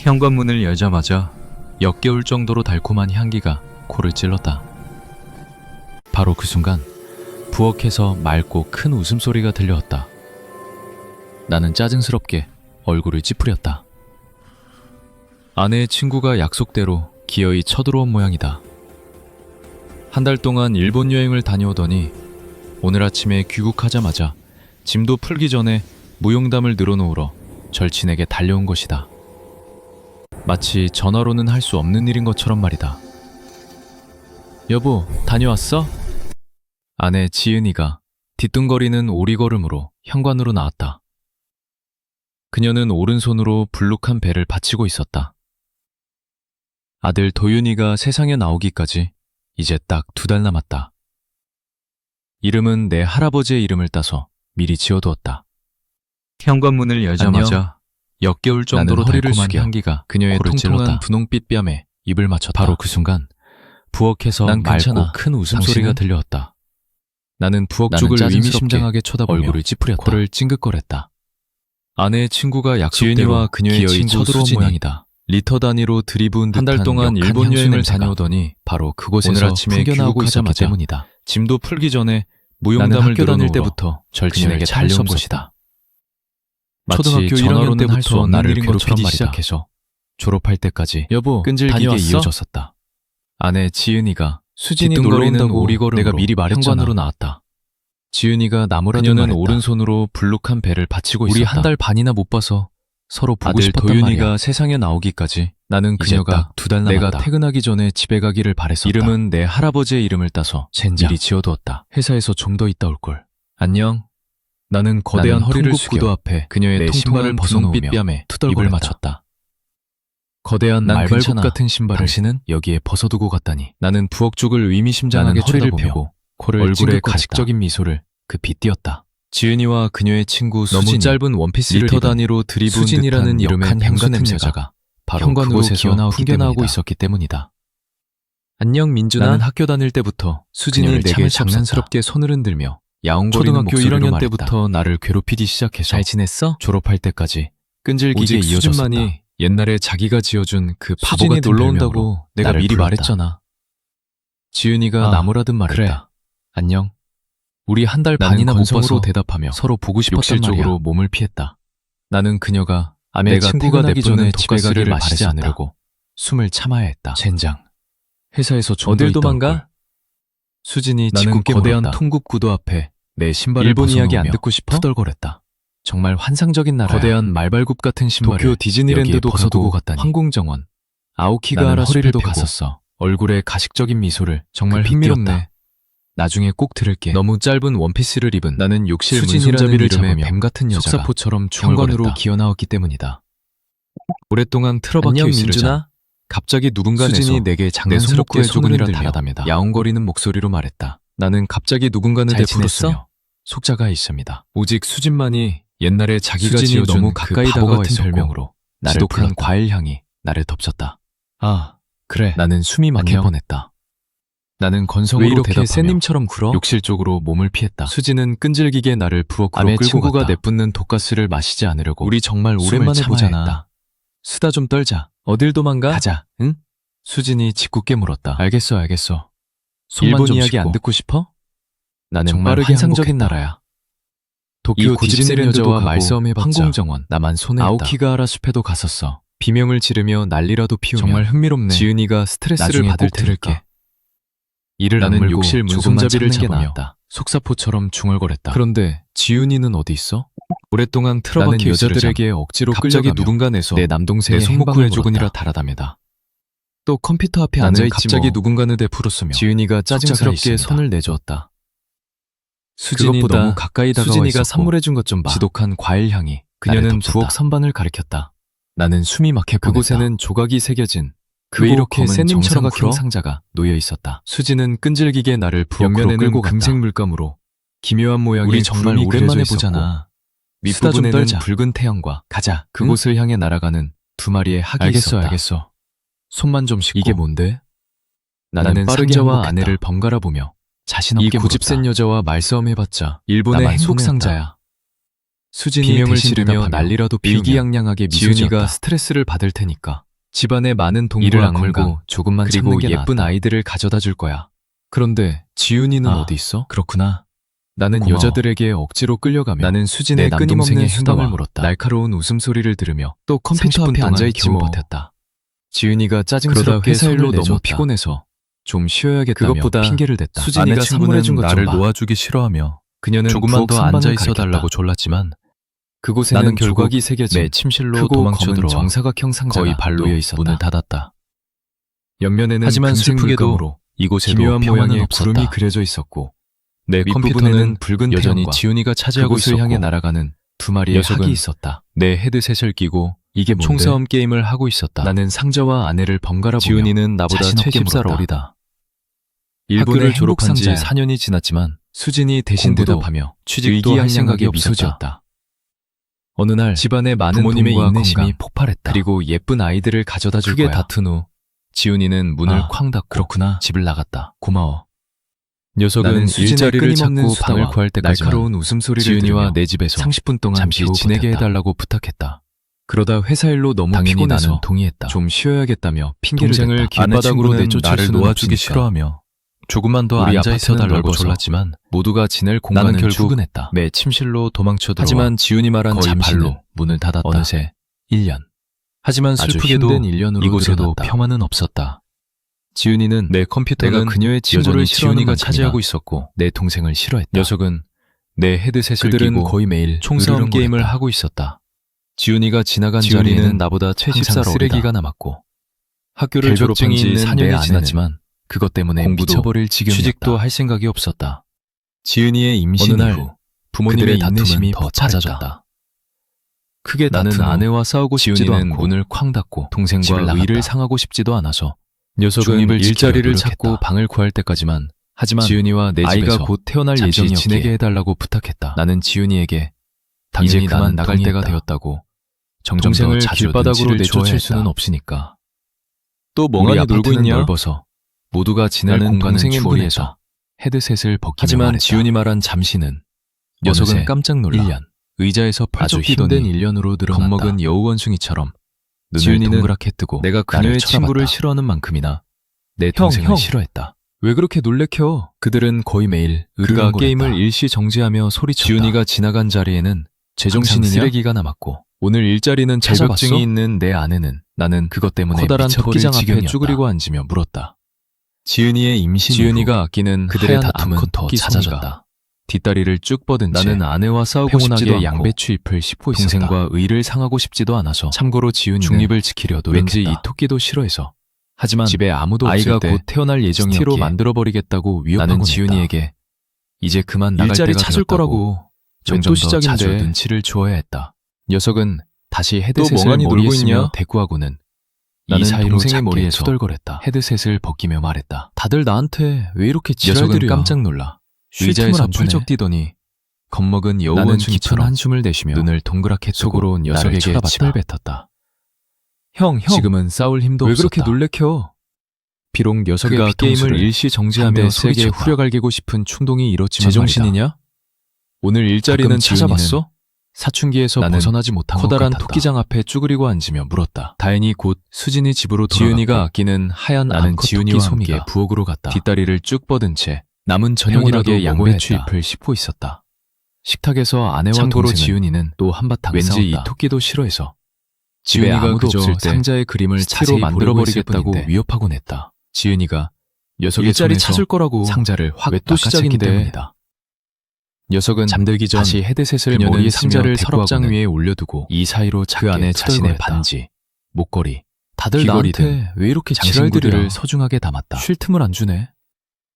현관문을 열자마자 역겨울 정도로 달콤한 향기가 코를 찔렀다. 바로 그 순간 부엌에서 맑고 큰 웃음소리가 들려왔다. 나는 짜증스럽게 얼굴을 찌푸렸다. 아내의 친구가 약속대로 기어이 쳐들어온 모양이다. 한 달 동안 일본 여행을 다녀오더니 오늘 아침에 귀국하자마자 짐도 풀기 전에 무용담을 늘어놓으러 절친에게 달려온 것이다. 마치 전화로는 할 수 없는 일인 것처럼 말이다. 여보, 다녀왔어? 아내 지은이가 뒤뚱거리는 오리걸음으로 현관으로 나왔다. 그녀는 오른손으로 불룩한 배를 받치고 있었다. 아들 도윤이가 세상에 나오기까지 이제 딱 2달 남았다. 이름은 내 할아버지의 이름을 따서 미리 지어두었다. 현관문을 열자마자 역겨울 정도로 달콤한 향기가 그녀의 통통한 분홍빛 뺨에 입을 맞췄다. 바로 그 순간 부엌에서 맑고 큰 웃음소리가 들려왔다. 나는 부엌 쪽을 의미심장하게 쳐다보며 얼굴을 찌푸렸다. 코를 찡긋거렸다. 아내의 친구가 약속대로 그녀의 친구 수진이 모양이다. 리터 단위로 들이부은 듯한 한 달 동안 일본 여행을 다녀오더니 바로 그곳에서 오늘 아침에 귀국하자마자 때문이다. 짐도 풀기 전에 무용담을 학교 다닐 때부터 절친에게 달려온 것이다. 초등학교 1학년 때부터 나를 괴롭히기 시작해서 졸업할 때까지 여보 끈질기게 이어졌었다. 아내 지은이가 수진이 놀러온다고 오리걸음으로 내가 미리 말했잖아. 현관으로 나왔다. 지은이가 나무라는 그녀는 오른손으로 불룩한 배를 받치고 있었다. 우리 한 달 반이나 못 봐서 서로 보고 싶었단 말이야. 아들 도윤이가 세상에 나오기까지 나는 그녀가 2달 남았다. 내가 퇴근하기 전에 집에 가기를 바랬었다. 이름은 내 할아버지의 이름을 따서 미리 지어두었다. 회사에서 좀 더 있다 올걸. 안녕. 나는 거대한 허리를 숙여 앞에 그녀의 통통한 분홍빛 뺨에 입을 맞췄다. 거대한 말발굽 같은 신발을 당신은 여기에 벗어두고 갔다니. 나는 부엌 쪽을 의미심장하게 허리를 펴고 얼굴에 가식적인 미소를 급히 띄었다. 지은이와 그녀의 친구 수진이 너무 짧은 원피스를 리터 단위로 들이부은 수진이라는 이름의 향수 냄새가 바로 현관으로 기어나오고 있었기 때문이다. 안녕 민준아. 나는 학교 다닐 때부터 수진이 내게 장난스럽게 손을 흔들며 야옹거리는 목소리로 말했다. 초등학교 1학년 때부터 나를 괴롭히기 시작해서 잘 지냈어? 졸업할 때까지 끈질기게 이어졌었다. 수진만이 옛날에 자기가 지어준 그 바보 같은 놀러 온다고 내가 미리 말했잖아. 지은이가 나무라듯 말했다. 그래. 안녕. 우리 한 달 반이나 못 봐서 대답하며 서로 보고 싶었단 말이야. 욕실적으로 몸을 피했다. 나는 그녀가 내가 친구가 내보내 집에 가기를 마시지 않으려고 숨을 참아야 했다. 젠장. 회사에서 좀 어딜 도망가? 수진이 짓궂게 거대한 통굽 구도 앞에 내 신발을 일본 이야기 안 듣고 싶어? 투덜거렸다. 정말 환상적인 나라. 거대한 말발굽 같은 신발을 도쿄 디즈니랜드도 벗어두고 갔다니. 항공정원 아오키가하라 숲에도 갔었어. 얼굴에 가식적인 미소를 정말 흥미롭네. 나중에 꼭 들을게. 너무 짧은 원피스를 입은 나는 욕실 문손잡이를 잡으며 뱀 같은 여자가 속사포처럼 현관으로 기어나왔기 때문이다. 오랫동안 틀어박혀 있으려자 갑자기 누군가 수진이 내게 장난스럽게 손을 달아다니다 야옹거리는 목소리로 말했다. 나는 갑자기 누군가는 되풀었으며 속자가 있습니다. 오직 수진만이 옛날에 자기가 지어준 너무 가까이 다가와 있었고 별명으로 지독한 과일 향이 나를 덮쳤다. 아, 그래. 나는 숨이 막힐 뻔했다. 나는 건성으로 대답하며 새님처럼 굴어? 욕실 쪽으로 몸을 피했다. 수진은 끈질기게 나를 부엌으로 끌고 친구가 갔다. 내뿜는 독가스를 마시지 않으려고 우리 정말 오랜만에 보잖아. 했다. 수다 좀 떨자. 어딜 도망가? 가자. 응? 수진이 짓궂게 물었다. 알겠어. 일본 이야기 안 듣고 싶어? 나는 정말 빠르게 환상적인 나라야. 도쿄 디즈니랜드와 말싸움해봤자 항공정원 나만 손해했다. 아오키가하라 숲에도 갔었어. 비명을 지르며 난리라도 피우며 정말 흥미롭네. 지은이가 스트레스를 받을 테니까. 이를 나는 욕실 문손잡이를 잡으며 속사포처럼 중얼거렸다. 그런데 지윤이는 어디 있어? 오랫동안 틀어박혀 여자들에게 억지로 끌려가며 누군가 내서 내 남동생의 손목 구해주군이라 달아다니다. 또 컴퓨터 앞에 앉아있지 갑자기 누군가는 되풀었으며 지윤이가 짜증스럽게 손을 내주었다. 수진이 너무 가까이 다가와 수진이가 선물해준 것 좀 봐. 지독한 과일 향이 그녀는 부엌 선반을 가리켰다. 나는 숨이 막혀 그곳에는 조각이 새겨진 왜 이렇게 새님처럼 큰 상자가 놓여 있었다. 수진은 끈질기게 나를 부엌으로 끌고 갔다. 금색 물감으로 기묘한 모양의 우리 정말 오랜만에 보잖아. 밑부분에는 붉은 태양과 가자. 그곳을 향해 날아가는 2마리의 학이 있었다. 알겠어. 손만 좀 씻고. 이게 뭔데? 나는 상자와 아내를 번갈아 보며 자신 없게 이 고집센 여자와 말싸움해봤자 일본의 행복 상자야. 수진이 비명을 대신 지르며 대답하며 난리라도 피우며 의기양양하게 지은이가 미소지었다. 스트레스를 받을 테니까 집안에 많은 일을 동물과 안 건강, 걸고 조금만 그리고 참는 게 예쁜 나았다. 아이들을 가져다 줄 거야. 그런데 지은이는 아, 어디 있어? 그렇구나. 나는 고마워. 여자들에게 억지로 끌려가며 나는 내 수진의 남동생의 끊임없는 수다와 수다를 물었다. 날카로운 웃음소리를 들으며 또 컴퓨터 30분 앞에 동안 앉아있지 기분 뭐. 버텼다. 지은이가 그러다 짜증스럽게 회사 일로 손을 너무 내줬다. 피곤해서 좀 쉬어야겠다며 그것보다 핑계를 댔다. 수진이가 아내 선물해준 것 나를 좀 봐. 놓아주기 싫어하며 그녀는 조금만 더 앉아 있어 달라고 졸랐지만 그곳에는 나는 결국 조각이 새겨진 내 침실로 크고 도망쳐 검은 들어와 정사각형 상자가 거의 발로 놓여 있었다. 문을 닫았다. 옆면에는 하지만 금색 슬프게도 물감으로 이곳에도 기묘한 평화는 모양의 없었다. 구름이 그려져 있었고 내 윗부분에는 컴퓨터는 붉은 여전히 태양과 지은이가 차지하고 그곳을 있었고 향해 날아가는 두 마리의 녀석은 학이 있었다. 내 헤드셋을 끼고 이게 뭔데? 총싸움 게임을 하고 있었다. 나는 상자와 아내를 번갈아 보며 지은이는 나보다 자신 없게 70살 물었다. 어리다. 일본의 학교를 졸업한 지 행복 상자야. 4년이 지났지만 수진이 대신 공부도 대답하며 취직도 할 생각이 의기양양하게 없었다. 미소지었다. 어느 날 집안에 많은 부모님의 돈과 인내심이 건강, 폭발했다. 그리고 예쁜 아이들을 가져다 줄 크게 거야. 다툰 후 지은이는 문을 아, 쾅 닫고 그렇구나. 집을 나갔다. 고마워. 녀석은 나는 수진의 일자리를 끊임없는 찾고 방을 수다와 구할 때까지만 날카로운 웃음소리를 지은이와 들으며 내 집에서 30분 동안 잠시 기고 지내게 버텼다. 해달라고 부탁했다. 그러다 회사 일로 너무 당연히 피곤해서 나는 동의했다. 좀 쉬어야겠다며 핑계를 동생을 댔다. 길바닥으로 내쫓을 나를 수는 놓아주기 없으니까. 싫어하며 조금만 더 우리 앉아 있어 아파트는 달라고 넓어서 졸랐지만 모두가 지낼 공간을 나는 결국 출근했다. 내 침실로 도망쳐 들어와 하지만 지훈이 말한 거의 잠시는 발로 문을 닫았다. 어느새 1년. 하지만 아주 슬프게도 힘든 1년으로 이곳에도 늘어났다. 평화는 없었다. 지은이는 내 컴퓨터는 내가 그녀의 친구를 여전히 싫어하는 지은이가 만큼이나 차지하고 있었고 내 동생을 싫어했다. 녀석은 내 헤드셋을 그들은 끼고 거의 매일 총싸움 으르렁거렸다. 게임을 하고 있었다. 지은이가 지나간 지은이는 자리에는 나보다 70살 쓰레기가 어리다. 남았고 학교를 졸업한 결벽증이 지 있는 내 4년이 아내는 지났지만 그것 때문에 공부도 미쳐버릴 지경이었다. 취직도 할 생각이 없었다. 지은이의 임신 어느 날 이후 부모님의 그들의 인내심이 다툼은 더 폭발했다. 잦아졌다. 크게 나는 다툰 후 아내와 싸우고 싶지도 지은이는 않고 문을 쾅 닫고 집을 동생과 나갔다. 의를 상하고 싶지도 않아서 녀석은 중립을 일자리를 지키려 찾고 노력했다. 방을 구할 때까지만 하지만 지은이와 내 아이가 집에서 곧 태어날 잠시 예정이었기에 지내게 해달라고 부탁했다. 나는 지은이에게 당연히 이제 그만 나는 나갈 때가 동의했다. 되었다고 점점 더 동생을 자주 길바닥으로 눈치를 내쫓을 줘야 수는 했다. 없으니까. 또 우리 멍하니 놀고 아파트는 있냐? 넓어서 모두가 지낼 나는 공간을 동생의 추월해서 문에서 헤드셋을 벗기며 하지만 말했다. 지은이 말한 잠시는 녀석은 어느새 깜짝 놀라 1년. 의자에서 아주 펄쩍 뛰더니 힘든 1년으로 늘어났다. 겁먹은 여우원숭이처럼 눈을 지은이는 동그랗게 뜨고 내가 나를 그녀의 쳐다봤다. 친구를 싫어하는 만큼이나 내 형, 동생을 형. 싫어했다. 왜 그렇게 놀래켜? 그들은 거의 매일 그가 으르렁거렸다. 게임을 일시 정지하며 소리쳤다. 지훈이가 지나간 자리에는 제정신이냐? 항상 쓰레기가 남았고 오늘 일자리는 찾아봤어? 결벽증이 있는 내 아내는 나는 그것 때문에 커다란 미쳐버릴 토끼장 앞에 지경이었다. 쭈그리고 앉으며 물었다. 지은이의 임신 지은이가 이후 아끼는 그들의 하얀 다툼은 암컷 더 토끼 잦아졌다. 송이가 뒷다리를 쭉 뻗은 채 나는 아내와 싸우고 싶지도 평온하게 않고 양배추 잎을 씹고 있었다. 동생과 의를 상하고 싶지도 않아서 참고로 지훈이는 중립을 지키려 노력했다. 왠지 이 토끼도 싫어해서 하지만 집에 아무도 아이가 없을 때 곧 태어날 예정이었기에 스티로 만들어버리겠다고 위협하곤 나는 했다. 지은이에게 이제 그만 나갈 일자리 때가 찾을 되었다고 거라고 점점 또 더 자주 시작인데 눈치를 주어야 했다. 녀석은 다시 헤드셋을 멍하니 머리에 놀고 쓰며 있냐? 대꾸하고는 나는 이 사이로 동생의 작게 머리에서 투덜거렸다. 헤드셋을 벗기며 말했다. 다들 나한테 왜 이렇게 녀석은 지랄들이야. 깜짝 놀라 쉴 틈을 의자에서 안 주네. 펄쩍 뛰더니 겁먹은 나는 깊은 여우원숭이처럼 한숨을 내쉬며 눈을 동그랗게 뜨고 속으로 나를 녀석에게 쳐다봤다. 침을 뱉었다. 형, 지금은 싸울 힘도 왜 없었다. 그렇게 놀래켜? 비록 녀석의 그가 게임을 게임을 일시 정지하며 한대 세게 소리쳤다. 후려갈기고 싶은 충동이 일었지만 제정신이냐? 말이다. 오늘 일자리는 가끔 찾아봤어? 지은이는 사춘기에서 나는 벗어나지 못한 커다란 것 같았다. 토끼장 앞에 쭈그리고 앉으며 물었다. 다행히 곧 수진이 집으로 지은이가 돌아갔고 아끼는 하얀 나는 암컷 지은이와 토끼 소미가 함께 부엌으로 갔다. 뒷다리를 쭉 뻗은 채 남은 저녁이라도 저녁이라도 먹어야 양배추 했다. 잎을 씹고 있었다. 식탁에서 아내와 참고로 동생은 지은이는 또 한바탕 왠지 싸웠다. 이 토끼도 싫어해서 집에 지은이가 아무도 그저 없을 때 상자의 그림을 스티로 스티로 만들어버리겠다고 만들어버리겠다고 위협하곤 했다. 지은이가 녀석의 일자리 손에서 찾을 거라고 상자를 확 왜 또 낚아챘기 시작인데. 때문이다. 녀석은 잠들기 전 다시 헤드셋을 그녀는 머리에 상자를 상자를 서랍장 대꾸하고는 위에 올려두고 이 사이로 그 안에 자신의 투덜거렸다. 반지, 목걸이, 다들 귀걸이 나한테 왜 이렇게 장신구들을 지랄들이야. 소중하게 담았다. 쉴 틈을 안 주네.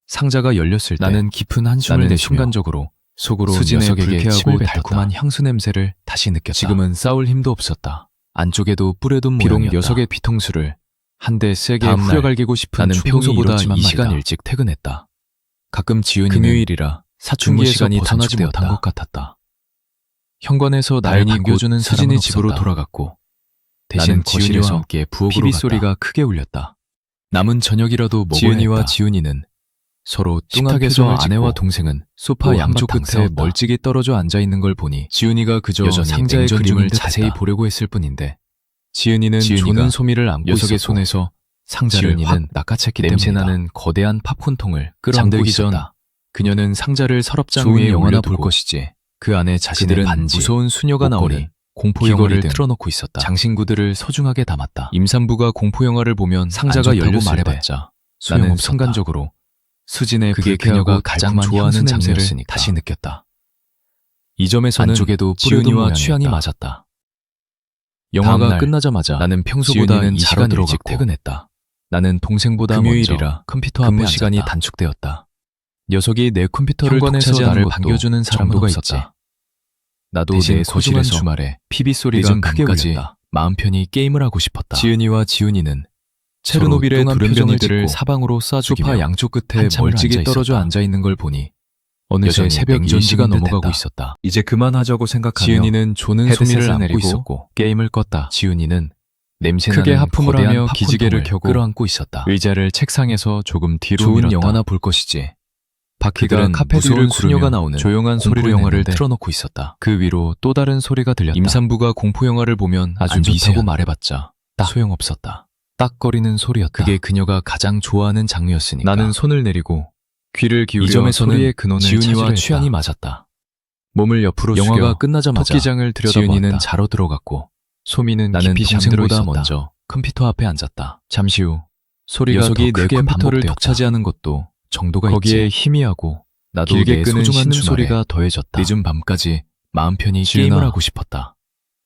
상자가 열렸을 때 나는 깊은 한숨을 나는 내쉬며 순간적으로 속으로 수진의 녀석에게 침을 불쾌하고 뱉었다. 달콤한 향수 냄새를 다시 느꼈다. 지금은 싸울 힘도 없었다. 안쪽에도 뿌려둔 비록 모양이었다. 녀석의 뒤통수를 한 대 세게 다음 날 후려갈기고 싶은 나는 충동이 평소보다 일었지만 이 말이다. 시간 일찍 퇴근했다. 가끔 지은이는 금요일이라 사춘기에서 시간이 벗어나지 못한 단축되었다. 것 같았다. 현관에서 나를 다행히 반겨주는 곧 사람은 수진이 집으로 없었다. 돌아갔고 대신 나는 거실에서 지은이와 함께 부엌으로 피비 갔다. 소리가 크게 울렸다. 남은 저녁이라도 먹어야 지은이와 했다. 지은이는 서로 식탁에서 뚱하게서 아내와 찍고 동생은 소파 또 양쪽 한바탕 끝에 싸웠다. 멀찍이 떨어져 앉아 있는 걸 보니 지은이가 그저 여전히 상자의 냉전 그림을 중인 듯했다. 자세히 보려고 했을 뿐인데 지은이가 조는 소미를 안고 녀석의 있었고 손에서 상자를 확 지은이는 낚아챘기 냄새나는 때문이다. 거대한 팝콘통을 끌어안고 잠들기 전 있었다. 그녀는 상자를 서랍장 좋은 위에 영화나 올려두고 볼 것이지. 그 안에 자신의 그들은 반지, 무서운 수녀가 목걸이, 나오는 공포 귀걸이 영화를 등 틀어놓고 있었다. 장신구들을 소중하게 담았다. 임산부가 공포 영화를 보면 상자가 안 좋다고 열렸을 말해봤자 나는 소용없었다. 순간적으로 수진의 그게 불쾌하고 그녀가 가장 달콤한 좋아하는 향수 냄새를 장르였으니까. 다시 느꼈다. 이 점에서는 안쪽에도 지은이와 뿌려둔 취향이 모양이었다. 맞았다. 영화가 다음날 끝나자마자 나는 평소보다 지은이는 이 이 시간 시간 일찍 일찍 퇴근했다. 나는 동생보다 금요일이라 먼저 컴퓨터 앞에 근무 시간이 앉았다. 단축되었다. 녀석이 내 컴퓨터를 현관에서 독차지하는 나를 것도 반겨주는 사람은 정도가 없었다. 있지. 나도 대신 내 소중한 거실에서 주말에 PB 소리가 늦은 크게 밤까지 울렸다. 마음 편히 게임을 하고 싶었다. 지은이와 지훈이는 체르노빌의 뚱한 두른변이들을 표정을 사방으로 쏴주기며 소파 양쪽 끝에 한참을 멀찍이 앉아 떨어져 있었다. 앉아 있는 걸 보니 어느새 여전히 새벽 냉전 10시가 중인 넘어가고 듯했다. 있었다. 이제 그만하자고 생각하며 지은이는 조는 헤드셋을 소미를 안고 안고 있었고 게임을 껐다. 지훈이는 냄새나는 크게 하품을 거대한 하며 팝콘통을 기지개를 켜고 끌어안고 있었다. 의자를 책상에서 조금 뒤로 좋은 밀었다. 영화나 볼 것이지. 바퀴가 그들은 카페 무서운 뒤를 수녀가 구르며 나오는 조용한 공포 소리를 영화를 내는데 틀어놓고 있었다. 그 위로 또 다른 소리가 들렸다. 임산부가 공포 영화를 보면 아주 안 좋다고 미세한 말해봤자 소용없었다. 딱거리는 소리였다. 그게 그녀가 가장 좋아하는 장르였으니까. 나는 손을 내리고 귀를 기울여 이 점에서는 소리의 근원을 지은이와 찾으려 취향이 했다. 맞았다. 몸을 옆으로 영화가 숙여 끝나자마자 토끼장을 들여다보았다. 지은이는 자러 들어갔고 소미는 나는 깊이 잠들어 동생보다 있었다. 먼저 컴퓨터 앞에 앉았다. 잠시 후 소리가 녀석이 더 내 크게 컴퓨터를 반복되었다. 독차지하는 것도 정도가 거기에 있지. 희미하고 나도 길게 내 끄는 소중한 신음소리가 주말에 더해졌다. 늦은 밤까지 마음 편히 지은아, 게임을 하고 싶었다.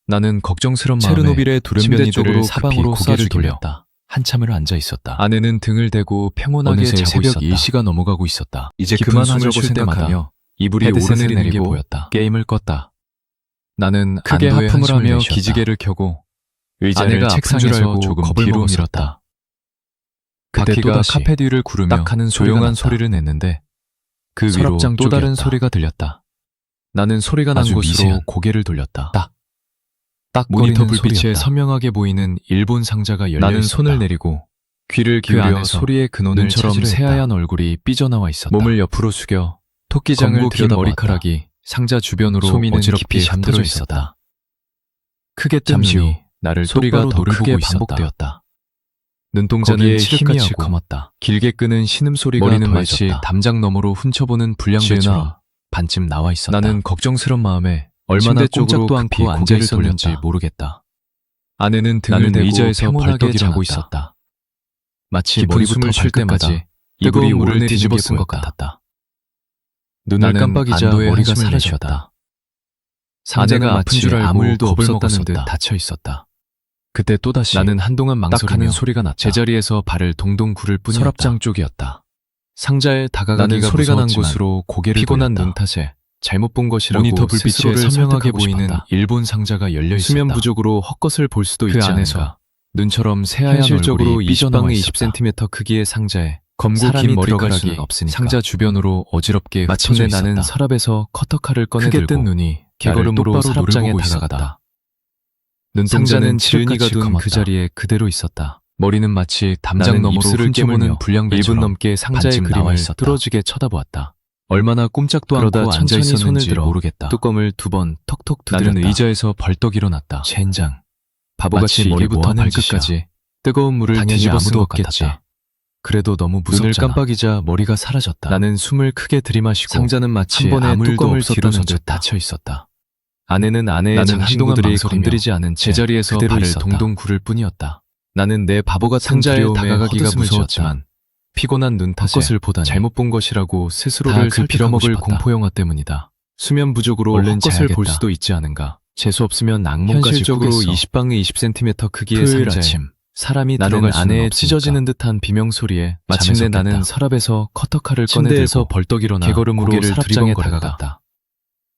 나는 걱정스런 마음에 체르노빌의 침대 두른변이들을 쪽으로 사방으로 급히 고개를 쏴주기며 돌렸다. 한참을 앉아 있었다. 아내는 등을 대고 평온하게 어느새 자고 새벽 있었다. 1시가 넘어가고 있었다. 이제 깊은 그만하자고 숨을 쉴 때마다 생각하며 이불이 헤드셋을 오르내리는 게 내리고 보였다. 게임을 껐다. 나는 크게 안도의 하품을 한숨을 하며 내쉬었다. 기지개를 켜고 의자를 아내가 아픈 줄 책상에서 알고 조금 겁을 뒤로 먹었었다. 밀었다. 그때 바퀴가 또다시 카페 뒤를 구르며 딱하는 소리가 조용한 났다. 소리를 냈는데 그 위로 서랍장 또 다른 쪽이었다. 소리가 들렸다. 나는 소리가 난 아주 곳으로 미세한 고개를 돌렸다. 딱 모니터 거리는 불빛에 소리였다. 선명하게 보이는 일본 상자가 열려 나는 있었다. 손을 내리고 귀를 그 기울여 안에서 소리의 근원을 눈처럼 찾으려 새하얀 했다. 얼굴이 삐져나와 있었다. 몸을 옆으로 숙여 토끼장을 검고 긴 들여다보았다. 머리카락이 상자 주변으로 소미는 어지럽게 깊이 잠들어 흩어져 있었다. 크게 뜬 잠시 후 눈이 나를 소리가 똑바로 더 노려보고 크게 있었다. 반복되었다. 눈동자는 거기에 칠흑같이 희미하고 검었다. 길게 끄는 신음소리가 머리는 마치 더해졌다. 담장 너머로 훔쳐보는 불량배처럼 지은아, 반쯤 나와 있었다. 나는 걱정스런 마음에 얼마나 얼마나 쪽으로 꼼짝도 급히 않고 앉아 고개를 있었는지 돌렸는지 모르겠다. 아내는 등을 나는 대고 의자에서 평온하게 벌떡 자고 일어났다. 있었다. 마치 깊은 머리부터 숨을 쉴 발끝까지 때마다 뜨거운 뜨거운 물을 물을 뒤집어 뒤집어 쓴 것 보였다. 같았다. 눈을 나는 깜빡이자 안도의 머리가 한숨을 사라졌다. 상자가 아내가 아픈 마치 줄 알고 아무 일도 겁을 없었다는 먹었다는 듯 듯 닫혀 있었다. 그때 또다시 나는 한동안 딱하는 망설이며 소리가 났다. 제자리에서 발을 동동 구를 뿐이었다. 서랍장 쪽이었다. 상자에 다가가기가 나는 소리가 난 무서웠지만 곳으로 고개를 피곤한 돌렸다. 눈 탓에 잘못 본 것이라고 모니터 불빛에 스스로를 선명하게 설득하고 보이는 싶었다. 일본 상자가 열려 있었다. 수면 부족으로 헛것을 볼 수도 그 있지 안에서 않은가. 눈처럼 새하얀 현실적으로 얼굴이 20방에 삐져나와 20cm 크기의 상자에 검고 사람이 긴 들어갈 머리카락이 수는 없으니까. 상자 주변으로 어지럽게 마침내 흩어져 나는 있었다. 서랍에서 커터칼을 꺼내 크게 들고 뜬 눈이 개걸음으로 나를 똑바로 서랍장에 노려보고 다가갔다. 있었다. 눈동자는 상자는 지은이가 칠흑같이 둔 그 검었다. 자리에 그대로 있었다. 머리는 마치 담장 나는 너머로 입술을 훔쳐보는 깨물며 불량배처럼 1분 넘게 상자의 반쯤 나와 그림을 있었다. 뚫어지게 쳐다보았다. 얼마나 꼼짝도 그러다 않고 앉아 천천히 손을 있었는지 들어 모르겠다. 뚜껑을 2번 턱턱 두드렸다. 나는 의자에서 벌떡 일어났다. 젠장. 바보같이 마치 머리부터 이게 뭐 하는 발끝까지 뜨거운 물을 당연히 뒤집어 쓴 아무도 것 없겠지. 같았다. 그래도 너무 눈을 무섭잖아. 깜빡이자 머리가 사라졌다. 나는 숨을 크게 들이마시고 상자는 마치 한 번에 아무 일도 뚜껑을 없었다는 뒤로는 듯 듯 닫혀 닫혀 있었다. 아내는 아내의 나는 장신구들이 한동안 망설이며 건드리지 않은 채 제자리에서 그대로 발을 있었다. 동동 구를 뿐이었다. 나는 내 바보 같은 상자에 두려움에 다가가기가 헛웃음을 무서웠지만 지었지만 피곤한 눈 탓에 헛것을 보다니 잘못 본 것이라고 다 스스로를 그 설득하고 빌어먹을 싶었다. 공포 영화 때문이다. 수면 부족으로 얼른 헛것을 볼 자야겠다. 수도 있지 않은가. 재수 없으면 악몽까지 현실적으로 꾸겠어. 20방에 20cm 크기의 토요일 상자에 아침 사람이 나는 들어갈 수는 아내의 없으니까. 찢어지는 듯한 비명 소리에 마침내 잠에서 나는 깼다. 서랍에서 커터칼을 침대에서 꺼내들고 벌떡 일어나 개걸음으로 고개를 서랍장에 두리번거렸다. 다가갔다.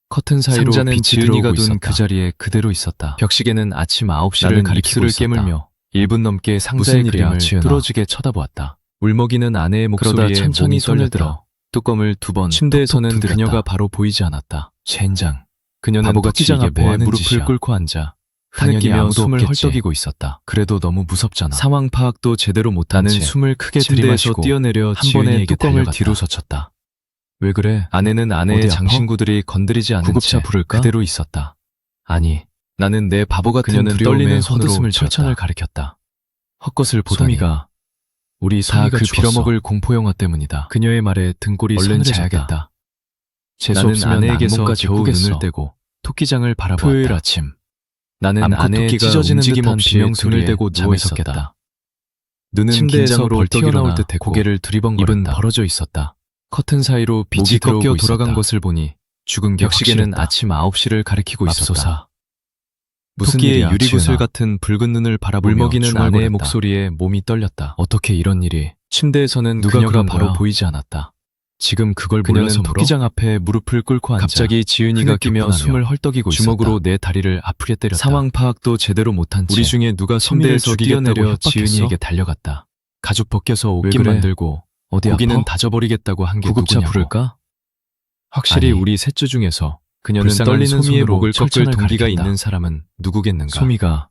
커튼 사이로 상자는 빛이 지은이가 들어오고 둔 있었다. 그 자리에 그대로 있었다. 벽시계는 아침 9시를 나는 가리키고 입술을 있었다. 깨물며 1분 넘게 상자의 무슨 일이야, 그림을 지은아? 뚫어지게 쳐다보았다. 울먹이는 아내의 그러다 목소리에 천천히 몸이 손을 떨렸다. 들어 뚜껑을 2번 침대에서는 톡톡 두드렸다. 그녀가 바로 보이지 않았다. 젠장. 그녀는 바보같이 토끼장 이게 앞에 뭐 하는 무릎을 짓이야. 꿇고 앉아 당연히 흐느끼며 아무도 숨을 없겠지. 헐떡이고 있었다. 그래도 너무 무섭잖아. 상황 파악도 제대로 못한 나는 채 숨을 크게 침대에서 들이마시고 뛰어내려 한 번에 지은이에게 뚜껑을 달려갔다. 뒤로 젖혔다. 왜 그래? 아내는 아내의 어디 아파? 장신구들이 건드리지 않은 구급차 채 부를까? 그대로 있었다. 아니, 나는 내 바보 같은 그녀는 두려움에 떨리는 손으로 헛웃음을 철천을 지었다. 가리켰다. 헛것을 보다니. 소미가 우리 다 소미가 그 죽었어. 빌어먹을 공포영화 때문이다. 그녀의 말에 등골이 얼른 서늘해졌다. 자야겠다. 재수 나는 없으면 아내에게서 악몽까지 겨우 꾸겠어. 눈을 떼고 토끼장을 바라보았다. 토요일 아침 나는 암컷 아내의 토끼가 찢어지는 움직임 듯한 없이 비명소리에 등을 대고 누워 잠에 있었겠다. 섰겠다. 눈은 침대에서 긴장으로 벌떡 튀어나올 일어나 듯했고 고개를 입은 두리번거렸다. 벌어져 있었다. 커튼 사이로 빛이 목이 꺾여 들어오고 돌아간 있었다. 것을 보니 죽은 게 벽시계는 확실했다. 아침 9시를 가리키고 있었다. 맙소사. 무슨 토끼의 일이야, 유리구슬 지은아. 같은 붉은 눈을 바라보며 울먹이는 아내의 중얼거렸다. 목소리에 몸이 떨렸다. 어떻게 이런 일이? 침대에서는 누가 그녀가 그런 바로 거야? 보이지 않았다. 지금 그걸 그녀는 몰라서 물어? 토끼장 앞에 무릎을 꿇고 앉아 갑자기 지은이가 흐느끼며 격분하며 숨을 헐떡이고 주먹으로 있었다. 내 다리를 아프게 때렸다. 상황 파악도 제대로 못한 채 우리 중에 누가 소미를 침대에서 죽이겠다고 뛰어내려 협박했어? 지은이에게 달려갔다. 가죽 벗겨서 왜 옷깃 그래? 만들고 어디 고기는 아파? 다져버리겠다고 한 게 구급차 누구냐고. 부를까? 확실히 아니, 우리 셋 주 중에서 그녀는 불쌍한 떨리는 소미의 손으로 목을 꺾을 철천을 동기가 가리킨다. 있는 사람은 누구겠는가. 소미가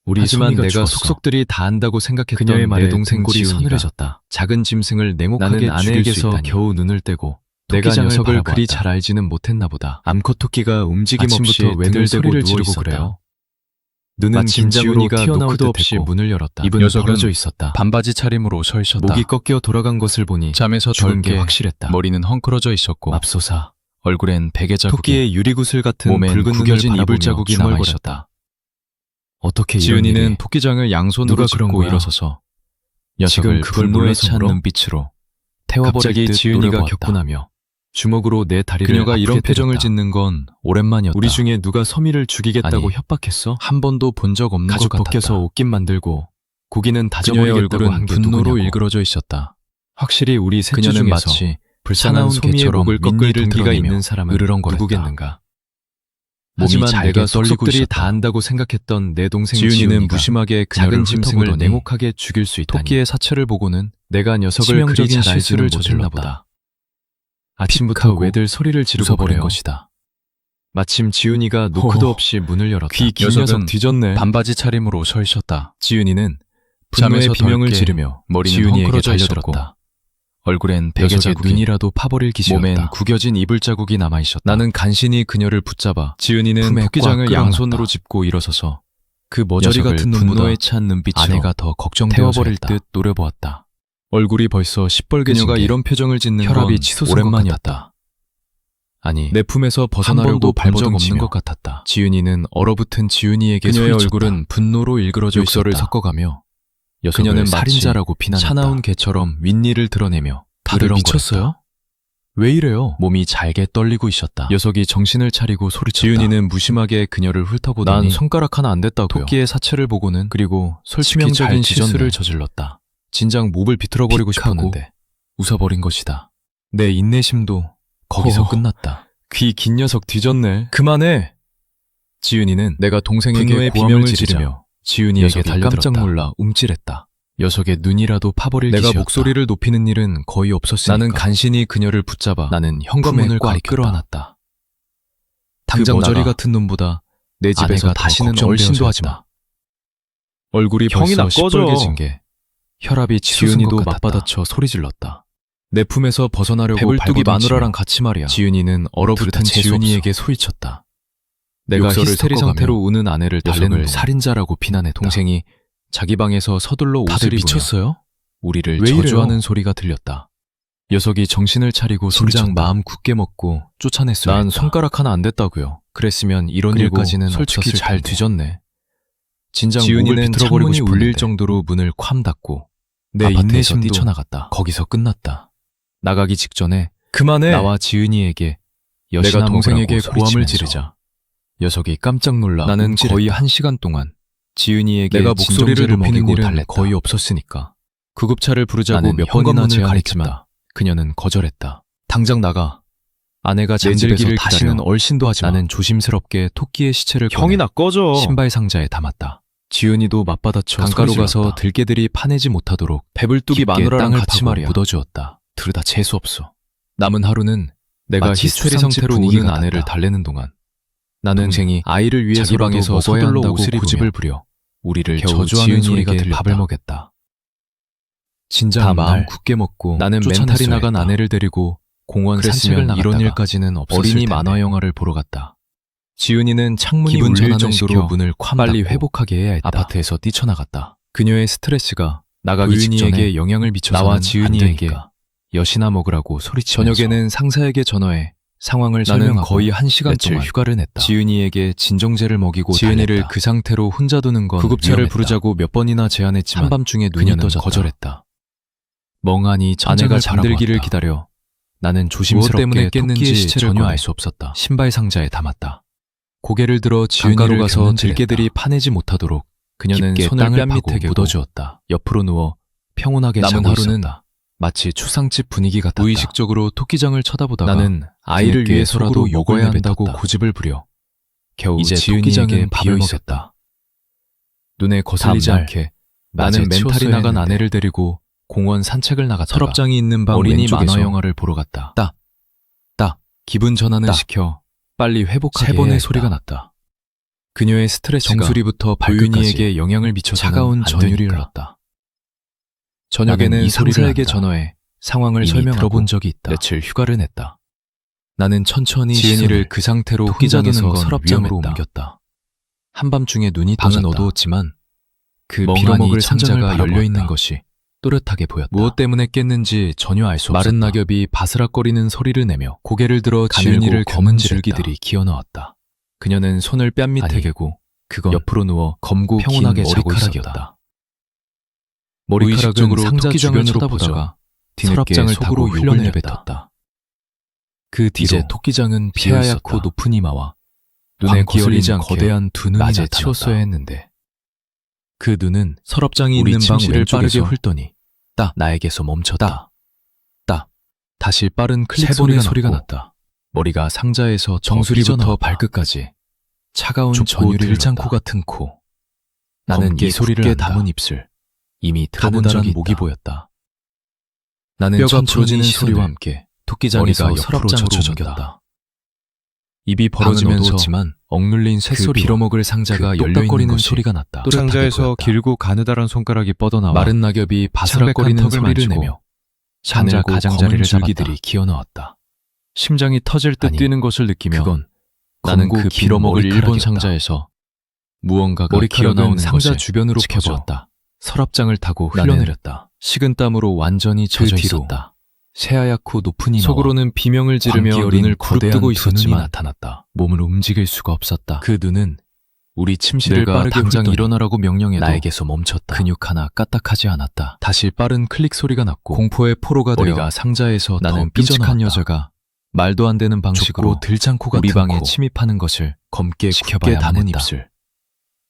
하지만 소미가 내가 죽었어. 속속들이 다 안다고 생각했던 그녀의 말에 내 동생 등골이 지은이가 서늘해졌다. 작은 짐승을 냉혹하게 나는 죽일 수 아내에게서 있다니. 겨우 눈을 떼고 내가 토끼장을 녀석을 바라보았다. 그리 잘 알지는 못했나 보다. 암컷 토끼가 움직임 없이 아침부터 왜들 등을 대고 소리를 누워 지르고 있었다. 그래요? 눈은 마침 긴장으로 지은이가 튀어나올 노크도 듯 없이 했고 문을 열었다. 입은 녀석은 벌어져 있었다. 반바지 차림으로 서 있었다. 목이 꺾여 돌아간 것을 보니 잠에서 죽은 게 덜게 확실했다. 머리는 헝클어져 있었고 맙소사. 얼굴엔 베개 자국이, 토끼의 유리구슬 같은 몸엔 붉은 구겨진 눈을 이불 바라보며 자국이 중얼거렸다. 남아있었다. 어떻게 이런 지은이는 일이. 토끼장을 양손으로 누가 그런 짚고 거야? 일어서서 지금 녀석을 그걸 분노에 몰라서 찬 물어? 눈빛으로 갑자기 태워버릴 듯 지은이가 노려보았다. 격분하며 주먹으로 내 다리를 그녀가 이런 아프게 표정을 때렸다. 짓는 건 오랜만이었다. 우리 중에 누가 서미를 죽이겠다고 아니, 협박했어? 한 번도 본 적 없는 가죽 것 같았다. 벗겨서 옷깃 만들고 고기는 그녀의 다져버리겠다고 한 얼굴은 게 분노로 누구냐고. 일그러져 있었다. 확실히 우리 셋 주 그녀는 중에서 마치 불쌍한 사나운 소미의 개처럼 목을 꺾을 윗니를 동기가 드러내며 있는 사람은 으르렁거렸다. 누구겠는가. 몸이 하지만 잘게 내가 떨리고 속속들이 있었다. 다 안다고 생각했던 내 동생 지은이는 지은이가 무심하게 그녀를 작은 짐승을 훑어보더니 냉혹하게 죽일 수 있다니. 토끼의 사체를 보고는 내가 녀석을 그리 치명적인 잘 실수를 알지는 못했나 저질렀다. 보다. 아침부터 픽하고 왜들 소리를 지르고 웃어버린 그래요? 것이다. 마침 지은이가 노크도 호호. 없이 문을 열었다. 귀 긴 녀석은 녀석 뒤졌네. 반바지 차림으로 서 있었다. 지은이는 분노의 잠에서 비명을 덜게 지르며 머리는 지은이에게 헝클어져 있었고 달려들었다. 얼굴엔 베개 녀석의 자국이, 눈이라도 파버릴 기세였다. 몸엔 구겨진 이불 자국이 남아 있었다. 나는 간신히 그녀를 붙잡아 지은이는 품에 토끼장을 꽉 끌어안았다. 양손으로 짚고 일어서서 그 머저리 녀석을 같은 눈보다 분노에 찬 눈빛으로 아내가 더 걱정되어서 태워버릴 했다. 듯 노려보았다. 얼굴이 벌써 시뻘개진 그녀가 게 이런 표정을 짓는 혈압이 건 치솟은 것 오랜만이었다. 아니 내 품에서 한 벗어나려고 번도 발버둥 발버둥 치는 치며 것 같았다. 지은이는 얼어붙은 지은이에게 그녀의 소리쳤다. 얼굴은 분노로 일그러져 욕설을 있었다. 섞어가며 그녀는 녀석을 살인자라고 비난했다. 사나운 개처럼 윗니를 드러내며 다들 으르렁거렸다. 미쳤어요? 왜 이래요? 몸이 잘게 떨리고 있었다. 녀석이 정신을 차리고 소리쳤다. 지은이는 무심하게 그녀를 훑어보더니 난 손가락 하나 안 됐다고요. 토끼의 사체를 보고는 그리고 솔직히 치명적인 잘 실수를 뒤졌네. 저질렀다. 진작 몹을 비틀어버리고 픽하고 싶었는데 웃어버린 것이다. 내 인내심도 거기서 허허. 끝났다. 귀 긴 녀석 뒤졌네. 그만해! 지은이는 내가 동생에게 분노의 고함을 비명을 지르며 지르며 지은이에게 녀석이 달려들었다. 깜짝 놀라 움찔했다. 녀석의 눈이라도 파버릴 내가 기세였다. 목소리를 높이는 일은 거의 없었으니까. 나는 간신히 그녀를 붙잡아 나는 현관문을 꽉 가리켰다. 끌어안았다. 당장 그 머저리 나가. 같은 눈보다 내 집에서 아내가 더 다시는 걱정되어서 얼씬도 하지 마. 얼굴이 형이나 벌써 꺼져. 시뻘개진 게 혈압이 치솟은 지은이도 것 같았다. 맞받아쳐 소리 질렀다. 내 품에서 벗어나려고 배불뚝이 발버둥 치며 마누라랑 같이 말이야. 지은이는 얼어붙은 둘 다 재수 지은이에게 소리쳤다. 내가 욕설을 히스테리 섞어가며 상태로 우는 아내를 달래는 녀석을 동안 살인자라고 비난했다. 동생이 자기 방에서 서둘러 옷을 다들 입으며 미쳤어요? 우리를 왜 이래요? 저주하는 소리가 들렸다. 녀석이 정신을 차리고 소리쳤다. 소리장 마음 굳게 먹고 쫓아냈어야 난 했다. 손가락 하나 안 됐다고요. 그랬으면 이런 그리고 일까지는 솔직히 없었을 잘 텐데. 뒤졌네. 진작 지은이는 목을 비틀어버리고 창문이 싶었는데 울릴 정도로 문을 쾅 닫고 내 아파트에서 인내심도 뛰쳐나갔다. 거기서 끝났다. 나가기 직전에 그만해! 나와 지은이에게 내가 내가 동생에게 동생에게 고함을 소리치면서 지르자 녀석이 깜짝 놀라 나는 움찔했다. 거의 1시간 동안 지은이에게 내가 목소리를 진정제를 높이는 먹이고 일은 달랬다. 거의 없었으니까 구급차를 부르자고 나는 몇 번이나 현관문을 제안했지만 가리켰다. 그녀는 거절했다. 당장 나가. 아내가 내 잠들기를 집에서 다시는 기다려. 얼씬도 하지 마. 나는 조심스럽게 토끼의 시체를 형이나 꺼져! 신발 상자에 담았다. 지은이도 맞받아쳐 강가로 소리 가서 질렀다. 들개들이 파내지 못하도록 배불뚝이 깊게 마누라랑 땅을 같이 파고 말이야. 묻어주었다. 들으다 재수 없어. 남은 하루는 내가 마치 히스테리 수상집 상태로 분위기 우는 같았다. 아내를 달래는 동안 나는 동생이 아이를 위해서 자기 방에서 먹어야 서둘러 한다고 옷을 고집을 입으며 부려 우리를 겨우 저주하는 지은이에게 소리가 들렸다. 밥을 먹였다. 진작 다음 마음 날 굳게 먹고 나는 멘탈이 멘탈이 나간 나간 아내를 데리고 공원 그랬으면 산책을 나갔다가 이런 일까지는 없었을 어린이 텐데. 만화 영화를 보러 갔다. 지은이는 창문이 기분 울릴 전환을 정도로 시켜 문을 쾅 빨리 닫고 회복하게 해야 했다. 아파트에서 뛰쳐나갔다. 그녀의 스트레스가 나가기 우윤희에게 직전에 영향을 미쳐서는 나와 안 지은이에게 되니까 여시나 먹으라고 소리치면서 저녁에는 상사에게 전화해 상황을 나는 설명하고 거의 1시간 며칠 동안 휴가를 냈다. 지은이에게 진정제를 먹이고 지은이를 지은이를 그 상태로 혼자 두는 건 구급차를 위험했다. 부르자고 몇 번이나 제안했지만 한밤중에 눈이 그녀는 떠졌다. 거절했다. 멍하니 아내가 아내가 잠들기를 바라보았다. 기다려 나는 무엇 조심스럽게 때문에 깼는지 토끼의 시체를 전혀 꺼내 알 수 없었다. 신발 상자에 담았다. 고개를 들어 강가로 지은이를 가서 가서 들개들이 들개들이 파내지 못하도록 그녀는 깊게 손을 땅을 뺨 파고 밑에 개고 묻어주었다. 옆으로 누워 평온하게 남은 자고 하루는 있었다. 마치 추상집 분위기 같았다. 무의식적으로 토끼장을 쳐다보다가 나는 아이를 뒤늦게 위해서라도 속으로 욕을 먹어야 한다고 내뱉었다. 고집을 부려 겨우 이제 지은이에게 토끼장은 밥을 비어 먹였다. 눈에 거슬리지 다음 날 않게 낮에 나는 멘탈이 치웠어야 나간 했는데 아내를 데리고 공원 산책을 나갔다가 서랍장이 있는 방 어린이 왼쪽에서 만화 영화를 보러 갔다. 기분 전환을 딱. 시켜 빨리 회복하게 세 번의 해야 소리가 했다. 났다. 그녀의 스트레스가 정수리부터 발끝까지 우윤희에게 영향을 미쳐서 차가운 전율이 흘렀다. 저녁에는 나는 이 이 소리를 상사에게 안다. 전화해 상황을 이미 설명하고 들어본 적이 있다. 며칠 휴가를 냈다. 나는 천천히 지은이를 지은이를 그 상태로 토끼장에서 혼자 두는 건 서랍장으로 위험했다. 옮겼다. 한밤중에 눈이 방은 떠졌다. 어두웠지만 그 멍하니 빌어먹을 천장을 상자가 열려 있는 바라보았다. 것이 또렷하게 보였다. 무엇 때문에 깼는지 전혀 알 수 없었다. 마른 낙엽이 바스락거리는 소리를 내며 고개를 들어 가늘고 지은이를 검은 검은 줄기들이 기어 넣었다. 그녀는 손을 뺨 밑에 아니, 개고 그건 옆으로 누워 검고 평온하게 긴 자고 머리카락이었다. 있었다. 머리카락은 무의식적으로 상자 토끼 주변을 주변으로 쳐다보다가 뒤늦게 서랍장을 속으로 타고 욕을 흘러내뱉었다. 그 뒤로 이제 토끼장은 비어 비하얗고 있었다. 높은 이마와 눈에 광기 거슬리지 어린 않게 거대한 두 눈이 낮에 나타났다. 치웠어야 했는데 그 눈은 서랍장이 우리 있는 방 침실을 빠르게 왼쪽에서 훑더니 나에게서 멈췄다. 다시 빠른 클릭 세 번의 소리가 소리가 났다. 머리가 상자에서 정수리부터 정수리부터 발끝까지 차가운 좁고 전율이 들창코 들창코 같은 코. 나는 검게 이 소리를 굳게 안다. 담은 입술. 이미 가본 가느다란 적이 목이 있다. 보였다. 나는 뼈가 뼈가 부러지는 부러지는 소리와 소리와 함께 토끼장이가 머리가 옆으로 서랍장으로 젖혀졌다. 옮겼다. 입이 방은 벌어지면서 어두웠지만 억눌린 그 쇳소리와 빌어먹을 상자가 그 열려있는 똑딱거리는 것이 소리가 났다. 또렷하게 상자에서 보였다. 길고 가느다란 손가락이 뻗어나와 마른 낙엽이 바스락거리는 창백한 턱을 소리를 만지고 내며 하늘고 가늘고 가장자리를 검은 줄기들이 줄기들이 기어 넣었다. 심장이 터질 듯 아니, 뛰는 것을 느끼며 그건 나는 검고 그 긴 빌어먹을 일본 머리카락이었다. 상자에서 무언가가 머리카락은 기어 나오는 상자 것을 주변으로 지켜보았다. 퍼졌다. 서랍장을 타고 나는 흘러내렸다. 식은땀으로 완전히 젖어 뒤로 있었다. 새하얗고 높은 이마와 속으로는 비명을 지르며 광기 어린 눈을 거대한 부릅뜨고 두 눈이 있었지만 나타났다. 몸을 움직일 수가 없었다. 그 눈은 우리 침실을 내가 빠르게 당장 당장 일어나라고 일어나라고 명령해도 나에게서 멈췄다. 근육 하나 까딱하지 않았다. 다시 빠른 클릭 소리가 났고 공포의 포로가 되어 머리가 상자에서 나는 더 끔찍한 삐져나왔다. 여자가 말도 안 되는 방식으로 좁고 들창코 우리 같은 방에 코, 침입하는 것을 검게 지켜봐야만 담은 했다. 입술,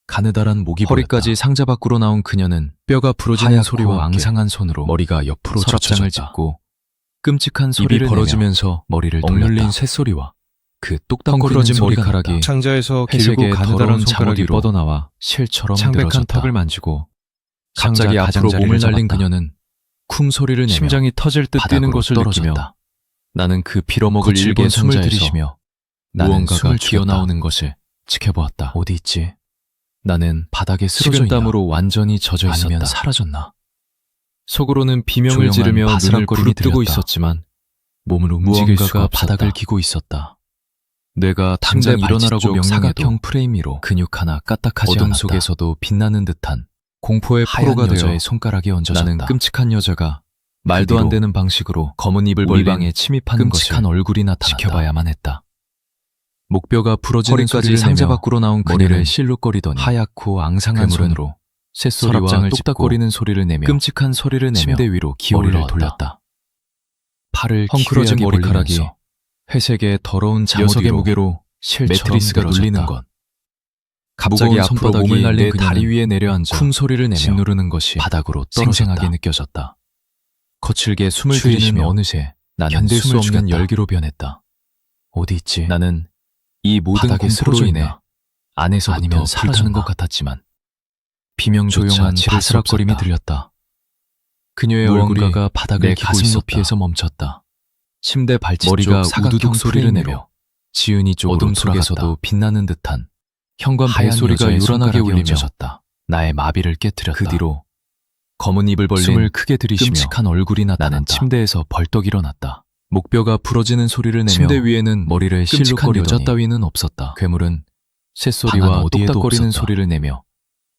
가느다란 목이 허리까지 보였다. 상자 밖으로 나온 그녀는 뼈가 부러지는 하얗고 소리와 함께 앙상한 손으로 머리가 옆으로 서랍장을 젖혀졌다. 짚고 끔찍한 입이 소리를 벌어지면서 내며 머리를 억눌린 억눌린 쇳소리와 그 똑딱거리는 헝클어진 소리가 머리카락이 났다. 창자에서 회색의 길고 가느다란 더러운 손가락이 장어뒤로 뻗어나와 실처럼 창백한 늘어졌다. 턱을 만지고 갑자기 상자 앞으로 가장자리를 몸을 날린 잡았다. 그녀는 쿵 소리를 내며 심장이 터질 듯 뛰는 바닥으로 것을 떨어졌다. 느끼며 나는 그 빌어먹을 거칠게 일본 숨을 숨을 들이쉬며 들이쉬며 나는 무언가가 숨을 기어 죽였다. 나오는 것을 지켜보았다. 어디 있지? 나는 바닥에 쓰러져 있나? 식은땀으로 완전히 젖어 있었다. 아니면 사라졌나? 속으로는 비명을 조용한 지르며 눈을 바스락거림이 부릅뜨고 들렸다. 있었지만 몸을 움직일 수가 무언가가 바닥을 바닥을 기고 있었다. 뇌가 당장 침대 일어나라고 발집 쪽 명령해도 사각형 프레임 위로 근육 하나 까딱하지 어둠 않았다. 속에서도 빛나는 듯한 공포의 하얀 포로가 되어 여자의 손가락이 얹어졌다. 나는 끔찍한 여자가 말도 안 뒤로 되는 방식으로 검은 입을 우리 벌린 방에 침입하는 끔찍한 것을 얼굴이 나타났다. 지켜봐야만 했다. 목뼈가 부러지는 허리까지 소리를 상자 내며 밖으로 나온 머리를 그녀는 실룩거리더니 하얗고 앙상한 그물은 손으로 쇳소리와 서랍장을 똑딱거리는 소리를 내며 끔찍한 소리를 내며 침대 위로 기어를 머리를 돌렸다. 팔을 헝클어진 기괴하게 머리카락이 벌리면서 회색의 더러운 장어 녀석의 뒤로 무게로 매트리스가 늘어졌다. 눌리는 건 갑자기 무거운 앞으로 손바닥이 몸을 날린 내 그녀는 다리 위에 내려앉아 쿵 소리를 내며 짓누르는 것이 바닥으로 생생하게 떨어졌다. 느껴졌다. 거칠게 숨을 추위는 들이쉬며 어느새 나는 견딜 수 숨을 없는 없는 열기로 변했다. 어디 있지? 나는 이 바닥에 모든 공포로 쓰러져 인해 있나? 안에서부터 아니면 불타는 사라졌나? 것 같았지만 비명조차 조용한 지를 수 바스락거림이 없었다. 들렸다. 그녀의 얼굴이 무언가가 바닥을 내 기고 가슴 있었다. 높이에서 멈췄다. 침대 발치 머리가 쪽 사각형 우두둑 소리를 내며 지은이 쪽으로 어둠 돌아갔다. 속에서도 빛나는 듯한 현관 하얀 벨소리가 여자의 요란하게 손가락이 울리며 얹어졌다. 나의 마비를 깨뜨렸다. 그 뒤로 검은 입을 벌린 숨을 크게 들이쉬며 끔찍한 얼굴이 나타났다. 나는 침대에서 벌떡 일어났다. 목뼈가 부러지는 소리를 내며 침대 위에는 머리를 끔찍한 실룩거리더니 여자 따위는 없었다. 괴물은 방 쇳소리와 안 어디에도 똑딱거리는 없었다. 소리를 내며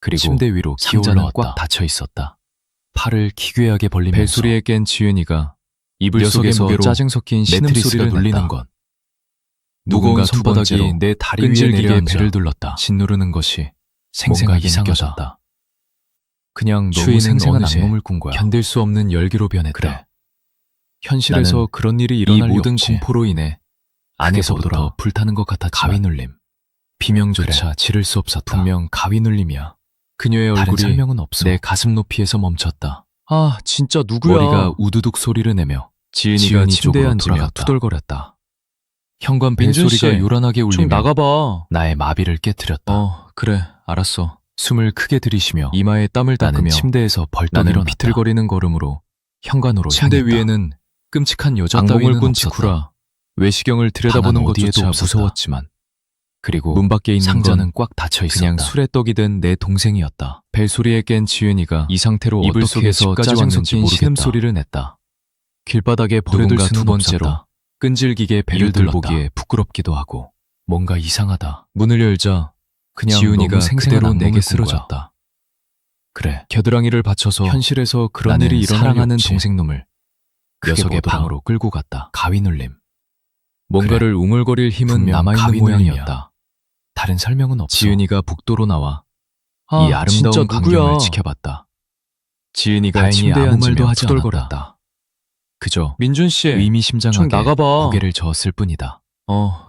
그리고 침대 위로 상자는 기어올라왔다. 꽉 닫혀 있었다. 팔을 기괴하게 벌리면서 벨소리에 깬 지은이가 이불 녀석의 속에서 무게로 짜증 섞인 매트리스가 신음소리를 눌리는 냈다. 건 무거운 누군가 두 손바닥이 번째로 내 다리 위에 끈질기게 내려앉아 배를 둘렀다. 짓누르는 것이 뭔가 생생하게 이상하다. 느껴졌다. 그냥 너무 추위는 생생한 어느새 악몽을 꾼 거야. 견딜 수 없는 열기로 변했다. 그래. 현실에서 나는 그런 일이 이 일어날 리 모든 없지. 공포로 인해 안에서부터 보더라. 불타는 것 같았지만 가위 눌림. 비명조차 지를 수 없었다. 분명 가위 눌림이야. 그녀의 다른 얼굴이 설명은 없어. 내 가슴 높이에서 멈췄다. 아, 진짜 누구야? 머리가 우두둑 소리를 내며 지은이가 지은이 침대에 쪽으로 앉으며 돌아갔다. 투덜거렸다. 현관 민준 씨, 벨소리가 요란하게 좀 울리며 나가봐. 나의 마비를 깨뜨렸다. 그래, 알았어. 숨을 크게 들이쉬며 이마에 땀을 나는 닦으며 침대에서 벌떡 나는 일어났다. 비틀거리는 걸음으로 현관으로 침대 향했다. 위에는 끔찍한 여자 악몽을 따위는 꾼 없었다. 직후라 외시경을 들여다보는 방안 어디에도 것조차 없었다. 무서웠지만 그리고 문 밖에 있는 상자는 건 꽉 닫혀 있었다. 그냥 술에 떡이 된 내 동생이었다. 벨소리에 깬 지은이가 이 상태로 이불 어떻게 속에서 집까지 짜증 왔는지 섞인 모르겠다. 신음소리를 냈다. 길바닥에 버려둘 누군가 수는 두 번째로 없었다. 끈질기게 배를 이웃들 들렀다. 보기에 부끄럽기도 하고 뭔가 이상하다. 문을 열자 그냥 지은이가 너무 생생한 그대로 악몽을 내게 꾼 거야. 쓰러졌다. 그래, 겨드랑이를 받쳐서 현실에서 그런 나는 일이 일어나는 사랑하는 동생놈을 그게 녀석의 뭐더라? 방으로 끌고 갔다. 가위 눌림. 뭔가를 웅얼거릴 힘은 분명 남아있는 가위 모양이었다. 눌림이야. 다른 설명은 없어. 지은이가 북도로 나와 아, 이 아름다운 진짜 광경을 누구야? 지켜봤다. 지은이가 다행히 침대에 아무 앉으며 말도 하지 투덜거렸다. 그저 민준 씨, 좀 의미심장하게 나가봐. 고개를 저었을 뿐이다.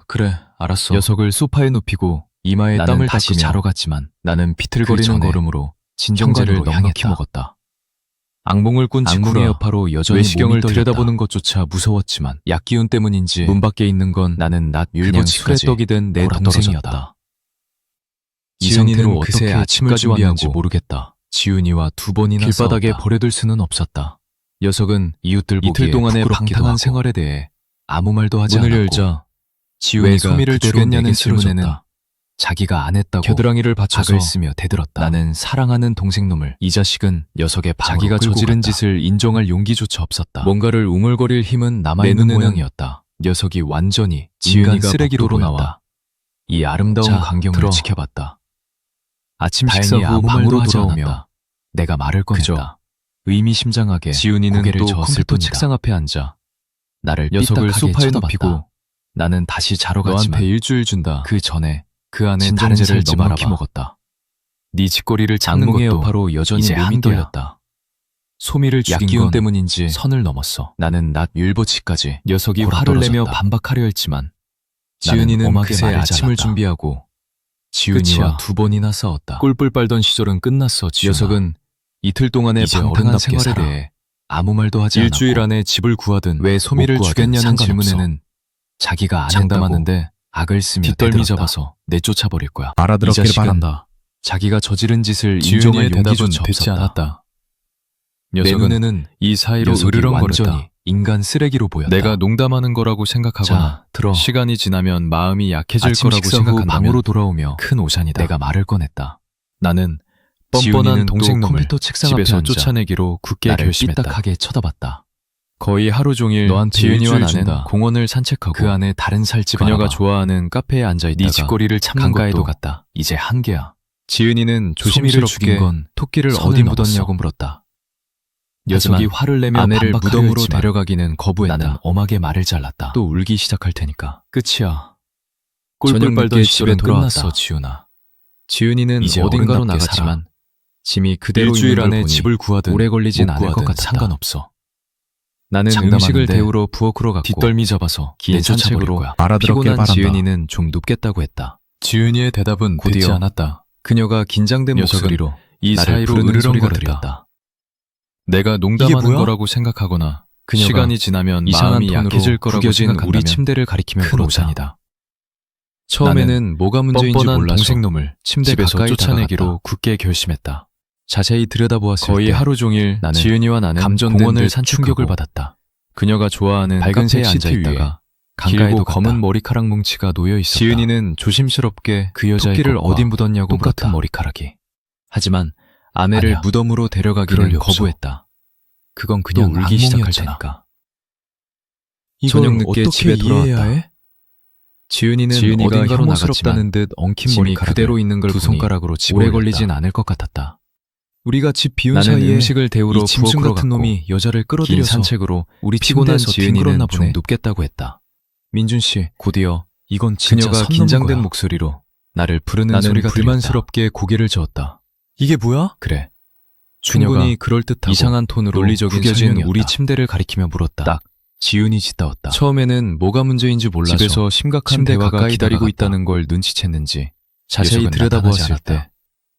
그래, 알았어. 녀석을 소파에 눕히고 이마에 나는 땀을 다시 닦으며 자러 갔지만 나는 비틀거리는 그 전에 걸음으로 진정제를 현관으로 넉넉히 향했다. 먹었다. 악몽을 꾼 악몽의 직후라 여파로 여전히 외시경을 몸이 떨렸다. 들여다보는 것조차 무서웠지만 약기운 때문인지 문 밖에 있는 건 나는 낮 그냥 술에 7시까지 떡이 된 내 골아 동생이었다. 떨어졌다. 이 지은이는 상태로 그새 어떻게 아침을 집까지 왔는지 준비하고 모르겠다. 지은이와 두 번이나 길바닥에 싸웠다. 버려둘 수는 없었다. 녀석은 이웃들 보기에 이틀 동안의 부끄럽기도 방탕한 하고 생활에 대해 아무 말도 하지 문을 않았고 열자 왜 지은이가 소미를 그대로 주겠냐는 내게 질문에는 쓰러졌다. 자기가 안 했다고 겨드랑이를 받쳐서 악을 쓰며 대들었다. 나는 사랑하는 동생놈을 이 자식은 녀석의 방으로 자기가 끌고 저지른 갔다. 짓을 인정할 용기조차 없었다. 뭔가를 웅얼거릴 힘은 남아있는 내 눈에는 모양이었다. 녀석이 완전히 지은이가 인간 쓰레기로 복도로 보였다. 나와 이 아름다운 자, 광경을 들어. 지켜봤다. 아침 다행히 식사 후 아무 방으로 말도 하지 돌아오며 않았다. 내가 말을 꺼냈다. 그저 의미심장하게 지은이는 고개를 또 저었을 컴퓨터 뿐이다. 책상 앞에 앉아 나를 녀석을 삐딱하게 소파에 쳐다봤다. 눕히고 나는 다시 자러 갔지만 너한테 일주일 준다. 그 전에 그 안에 다른 진정제를 살지 넉넉히 말아봐. 먹었다. 네 짓거리를 찾는 악몽의 것도 여파로 여전히 이제 몸이 한계야. 떨렸다. 소미를 죽인 약기운 건 때문인지 선을 넘었어. 나는 낮 7시까지 녀석이 골아 화를 내며 떨어졌다. 반박하려 했지만 나는 지은이는 엄하게 그새 말을 아침을 잘랐다. 준비하고 지은이와 끝이야. 두 번이나 싸웠다. 꿀불 빨던 시절은 끝났어. 지은아. 녀석은 이틀 동안의 이제 방탕한 어른답게 생활에 살아. 대해 아무 말도 하지 일주일 않았고 안에 집을 구하든 왜 소미를 못 구하든 주겠냐는 상관없어. 질문에는 자기가 안 장담하는데 악을 쓰며 뒷덜미 대들었다. 잡아서 내쫓아 버릴 거야. 알아들었길 이 자식은 바란다. 자기가 저지른 짓을 지은이의 인정할 대답은 용기조차 듣지 없었다. 않았다. 내 녀석은 눈에는 이 사이로 녀석이 으르렁거렸다. 완전히 인간 쓰레기로 보였다. 내가 농담하는 거라고 생각하거나 자, 들어. 시간이 지나면 마음이 약해질 아침 거라고 식사 후 생각한다면 방으로 돌아오며 큰 오산이다. 내가 말을 꺼냈다. 나는 지은이는 뻔뻔한 또 동생놈을 컴퓨터 책상 앞에 집에서 앉아 쫓아내기로 굳게 나를 결심했다. 삐딱하게 쳐다봤다. 거의 하루 종일 너한테 지은이와 일주일 나는 준다. 공원을 산책하고 그 안에 다른 살집 그녀가 알아봐. 좋아하는 카페에 앉아 네 있다가 짓거리를 참는 강가에도 것도 갔다. 이제 한계야. 지은이는 소미를 조심스럽게 죽인 건 토끼를 선을 어디 넘었어. 묻었냐고 물었다. 녀석이 하지만 화를 내며 아내를 반박하려 무덤으로 했지만 데려가기는 거부했다. 나는 엄하게 말을 잘랐다. 또 울기 시작할 테니까. 끝이야. 꿀꿀 저녁 빨던 늦게 시절은 집에 돌아왔다. 끝났어, 지은아. 지은이는 이제 어딘가로 어른답게 나갔지만 짐이 그대로 일주일 있는 걸 안에 보니 집을 구하든 오래 걸리진 못 않을 것 구하든 같았다. 상관없어. 나는 장담하는데 음식을 데우러 부엌으로 갔고 뒷덜미 잡아서 긴 내쫓아버릴 산책으로 거야. 알아들었길 피곤한 바란다. 지은이는 좀 눕겠다고 했다. 지은이의 대답은 곧이어 듣지 않았다. 그녀가 긴장된 녀석은 목소리로 이 나를 사이로 부르는 소리가 으르렁거렸다. 들렸다. 내가 농담하는 뭐야? 거라고 생각하거나 그녀가 시간이 지나면 이상한 마음이 톤으로 약해질 거라고 구겨진 생각한다면 우리 침대를 가리키며 큰 물었다. 오산이다. 처음에는 뭐가 문제인지 뻔뻔한 몰라서 동생놈을 침대 집에서 가까이 쫓아내기로 다가갔다. 굳게 결심했다. 자세히 들여다보았을 거의 때 하루 종일 나는 지은이와 나는 감전된 공원을 듯 산책하고 충격을 받았다. 그녀가 좋아하는 밝은 카페에 색 시트 앉아 있다가 강가에도 길고 갔다. 검은 머리카락 뭉치가 놓여 있었다. 지은이는 조심스럽게 그 여자의 토끼를 것과 어디 묻었냐고 똑같은 물었다. 머리카락이. 하지만 아내를 아니야. 무덤으로 데려가기는 그럴 리 없어. 거부했다. 그건 또 그냥 울기 시작할 시작했잖아. 테니까. 이걸 저녁 늦게 어떻게 집에 돌아왔다. 이해해야 해? 지은이가 어딘가로 혐오스럽다는 나갔지만 듯 엉킨 짐이 머리카락을 그대로 있는 걸 두 보니 손가락으로 집어 오래 올렸다. 걸리진 않을 것 같았다. 우리가 집 비운 나는 사이에 음식을 데우러 이 짐승 부엌으로 같은 갔고 놈이 여자를 긴 끌어들여서 산책으로 우리 피곤한 침대에서 지은이는 뒹굴었나 좀 보네. 눕겠다고 했다. 민준 씨, 곧이어 이건 진짜 그녀가 선 넘은 긴장된 거야. 목소리로 나를 부르는 나는 소리가 불만스럽게 고개를 저었다. 이게 뭐야? 그래. 그녀가 충분히 그럴듯하고 이상한 톤으로 논리적인 구겨진 설명이었다. 우리 침대를 가리키며 물었다. 딱 지은이 짓다웠다. 처음에는 뭐가 문제인지 몰라서 집에서 심각한 침대 대화가 가까이 기다리고 다가갔다. 있다는 걸 눈치챘는지 자세히 녀석은 들여다보았을 나타나지 때 않았다.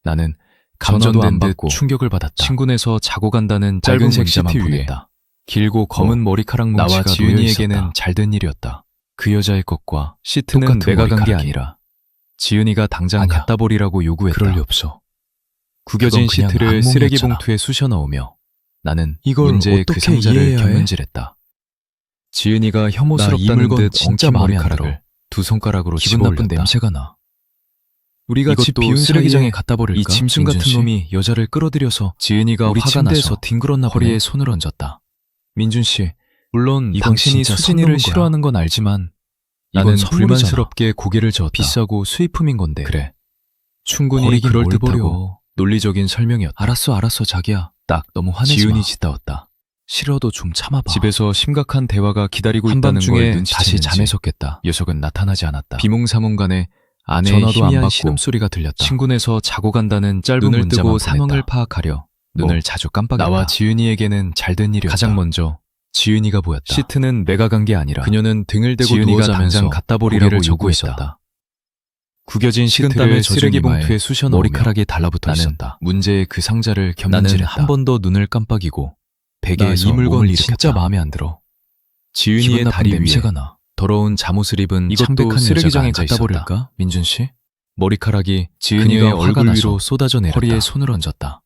나는 전화도 안 감정된 듯 받고 충격을 받았다. 친구네서 자고 간다는 짧은 짧은 문자만 CCTV에 보냈다. 길고 검은 머리카락 뭉치가 나와 놓여 지은이에게는 있었다. 잘된 일이었다. 그 여자의 것과 시트는 똑같은 내가 간 게 머리카락이. 아니라 지은이가 당장 아니야. 갖다 버리라고 요구했다. 그럴 리 없어. 구겨진 그건 그냥 시트를 악몽이었잖아. 쓰레기 봉투에 쑤셔 넣으며 나는 이걸 문제의 그 어떻게 상자를 이해해야 해? 견문질했다. 지은이가 나 이 혐오스럽다는 물건 듯 진짜 엉킨 마음에 안 머리카락을 들어. 두 손가락으로 기분 집어 나쁜 올렸다. 냄새가 나. 우리가 집 이것도 비운 쓰레기장에 사이에 갖다 버릴까? 이 짐승 같은 민준 씨? 놈이 여자를 끌어들여서 지은이가 우리 화가 침대에서 나서 뒹굴었나 허리에 보네. 손을 얹었다. 민준 씨, 물론 이건 당신이 진짜 선 수진이를 넘은 거야. 싫어하는 건 알지만 이건 나는 선물이잖아. 불만스럽게 고개를 저었다. 비싸고 수입품인 건데. 그래. 충분히 버리긴 그럴 뭘 듯하고 버려. 논리적인 설명이었다. 알았어 자기야. 딱 너무 화내지 지은이 마. 짓다웠다. 싫어도 좀 참아봐. 집에서 심각한 대화가 기다리고 있다는 걸 한밤중에 눈치챘는지 다시 잠에 섰겠다. 녀석은 나타나지 않았다. 비몽사몽간에 아내의 전화도 안 희미한 받고 신음소리가 들렸다. 친구네서 자고 간다는 짧은 눈을 문자만 뜨고 보냈다. 상황을 파악하려 눈을 뭐, 자주 깜빡였다. 나와 지은이에게는 잘된 일이었다. 가장 먼저 지은이가 보였다. 시트는 내가 간 게 아니라 그녀는 등을 대고 지은이가 누워 자면서 당장 갖다 버리라고 고개를 요구했다. 요구했다. 구겨진 식은땀에 시트를 젖은 쓰레기 이마에 봉투에 쑤셔 넣으며 머리카락이 달라붙어 나는 있었다. 문제의 그 상자를 나는 견문질했다. 한 번 더 눈을 깜빡이고 베개에서 이 물건 몸을 진짜 일으켰다. 마음에 안 들어. 기분 지은이의 나쁜 다리 위에 냄새가 나. 더러운 잠옷을 입은 이것도 창백한 쓰레기장에 여자가 갖다 앉아 있었다. 버릴까? 민준 씨? 머리카락이 그녀의 지은이의 화가 얼굴 나서 위로 쏟아져 내렸다. 허리에 손을 얹었다.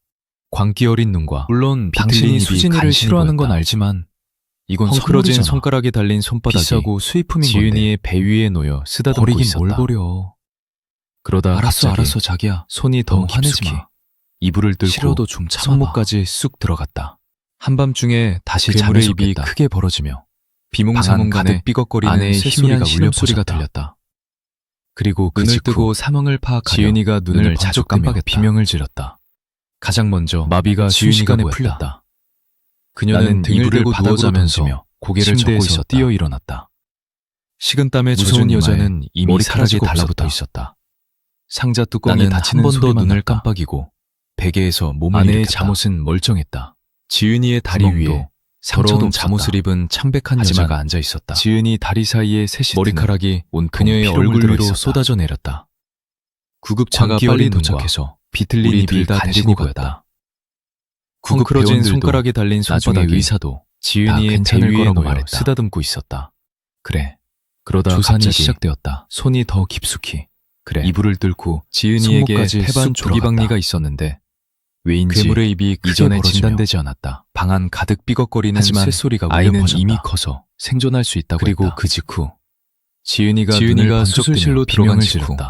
광기 어린 눈과 물론 비틀린 당신이 입이 수진이를 간신히 싫어하는 건 보였다. 알지만 이건 헝클어진 선물이잖아. 손가락에 달린 손바닥이 비싸고 수입품인 건데 지은이의 배 위에 놓여 쓰다듬고 버리긴 있었다. 뭘 버려. 그러다 알았어 갑자기 자기야. 손이 더 너무 화내지 깊숙이 마. 이불을 뚫고 싫어도 좀 참아봐. 손목까지 쑥 들어갔다. 한밤중에 다시 잠에 괴물의 입이 섰겠다. 크게 벌어지며 방 비몽사몽간에 가득 삐걱거리는 아내의 쇳소리가 희미한 신음소리가 울려 퍼졌다. 들렸다. 그리고 그 눈을 직후 뜨고 상황을 파악하려 지은이가 눈을 자주 자주 깜빡였다. 깜빡였다. 비명을 지렀다. 가장 먼저 마비가 지은이가 순식간에 보였다. 풀렸다. 그녀는 나는 등을 이불을 대고 누워 바닥으로 자면서 던지며 고개를 젓고 침대에서 있었다. 뛰어 일어났다. 식은땀에 무서운 젖은 여자는 여자는 이미 머리카락이 사라지고 달라붙어 없었다. 있었다. 상자 뚜껑이 나는 닫히는 한 번 더 소리만 눈을 났다. 깜빡이고 베개에서 몸을 아내의 일으켰다. 잠옷은 멀쩡했다. 지은이의 다리 구멍도 위에 상처도 더러운 없었다. 잠옷을 입은 창백한 하지만 여자가 앉아 있었다. 지은이 다리 사이에 새 시트는 머리카락이 온통 그녀의 피로 얼굴 물들어 위로 있었다. 쏟아져 내렸다. 구급차가 광기 빨리 어린 눈과 도착해서 비틀린 우리 입이 둘다 간신히 데리고 보였다. 갔다. 헝클어진 구급 손가락에 달린 나중에 손바닥이 의사도 다 지은이의 괜찮을 배 위에 거라고 놓여 말했다. 쓰다듬고 있었다. 그래. 그러다 조산이 갑자기 시작되었다. 손이 더 깊숙이 그래. 이불을 뚫고 지은이에게 손목까지 태반 쑥 조기박리가 들어갔다. 있었는데 왜인지 괴물의 입이 크게 이전에 벌어지며 진단되지 않았다. 방 안 가득 삐걱거리는 하지만 쇳소리가 울려 아이는 퍼졌다. 이미 커서 생존할 수 있다고 그리고 했다. 그 직후 지은이가 지은이가 수술실로 비명을 들어간 지르고 직후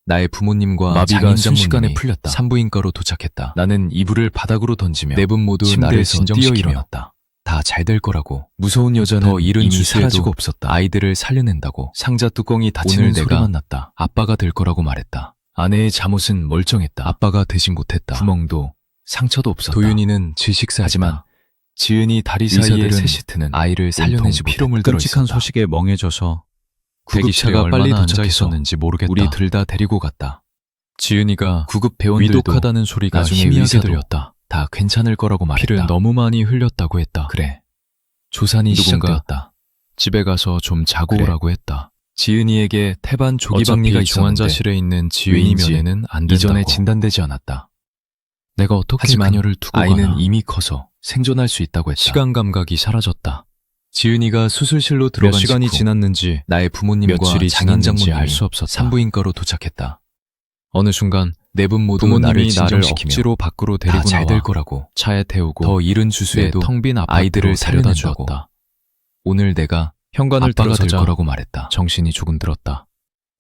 나의 부모님과 마비가 장인 순식간에 장모님이 풀렸다. 산부인과로 도착했다. 나는 이불을 바닥으로 던지며 네 분 모두 나를 침대에서 뛰어 진정시키며 일어났다. 다 잘 될 거라고. 무서운 여자는 더 이른 이미 주수에도 사라지고 없었다. 아이들을 살려낸다고. 상자 뚜껑이 닫히는 오늘 내가 소리만 났다. 아빠가 될 거라고 말했다. 아내의 잠옷은 멀쩡했다. 아빠가 되진 못했다. 구멍도 상처도 없었다. 도윤이는 질식사였다. 하지만 지은이 다리 사이의 의사들은 새 시트는 아이를 살려내지 온통 피로 못했다. 물들어 끔찍한 있었다. 소식에 멍해져서 구급차가 대기실에 빨리 얼마나 앉아 도착해서 있었는지 모르겠다. 우리 둘 다 데리고 갔다. 지은이가 구급 배원들도 위독하다는 소리가 나중에 희미하게 의사도 들렸다. 다 괜찮을 거라고 말했다. 피를 너무 많이 흘렸다고 했다. 그래. 조산이 누군가 시작되었다. 집에 가서 좀 자고 그래. 오라고 했다. 지은이에게 태반 조기박리가 어차피 있었는데 중환자실에 있는 지은이 왜인지 면회는 안 된다고. 이전에 진단되지 않았다. 내가 어떻게 하지만 그녀를 두고 아이는 가나. 이미 커서 생존할 수 있다고 했다. 시간 감각이 사라졌다. 지은이가 수술실로 몇 들어간 시간이 직후 지났는지 나의 부모님과 며칠이 장인 지났는지 장모님이 알 수 없었다. 산부인과로 도착했다. 어느 순간 네 분 모두 부모님이 나를 나를 진정시키며 억지로 밖으로 데리고 다 잘 나와 될 거라고 차에 태우고 더 이른 주수에도 텅 빈 아파트로 아이들을 데려다 살려낸다고. 주었다. 오늘 내가 현관을 아빠가 될 들어서자 거라고 말했다. 정신이 조금 들었다.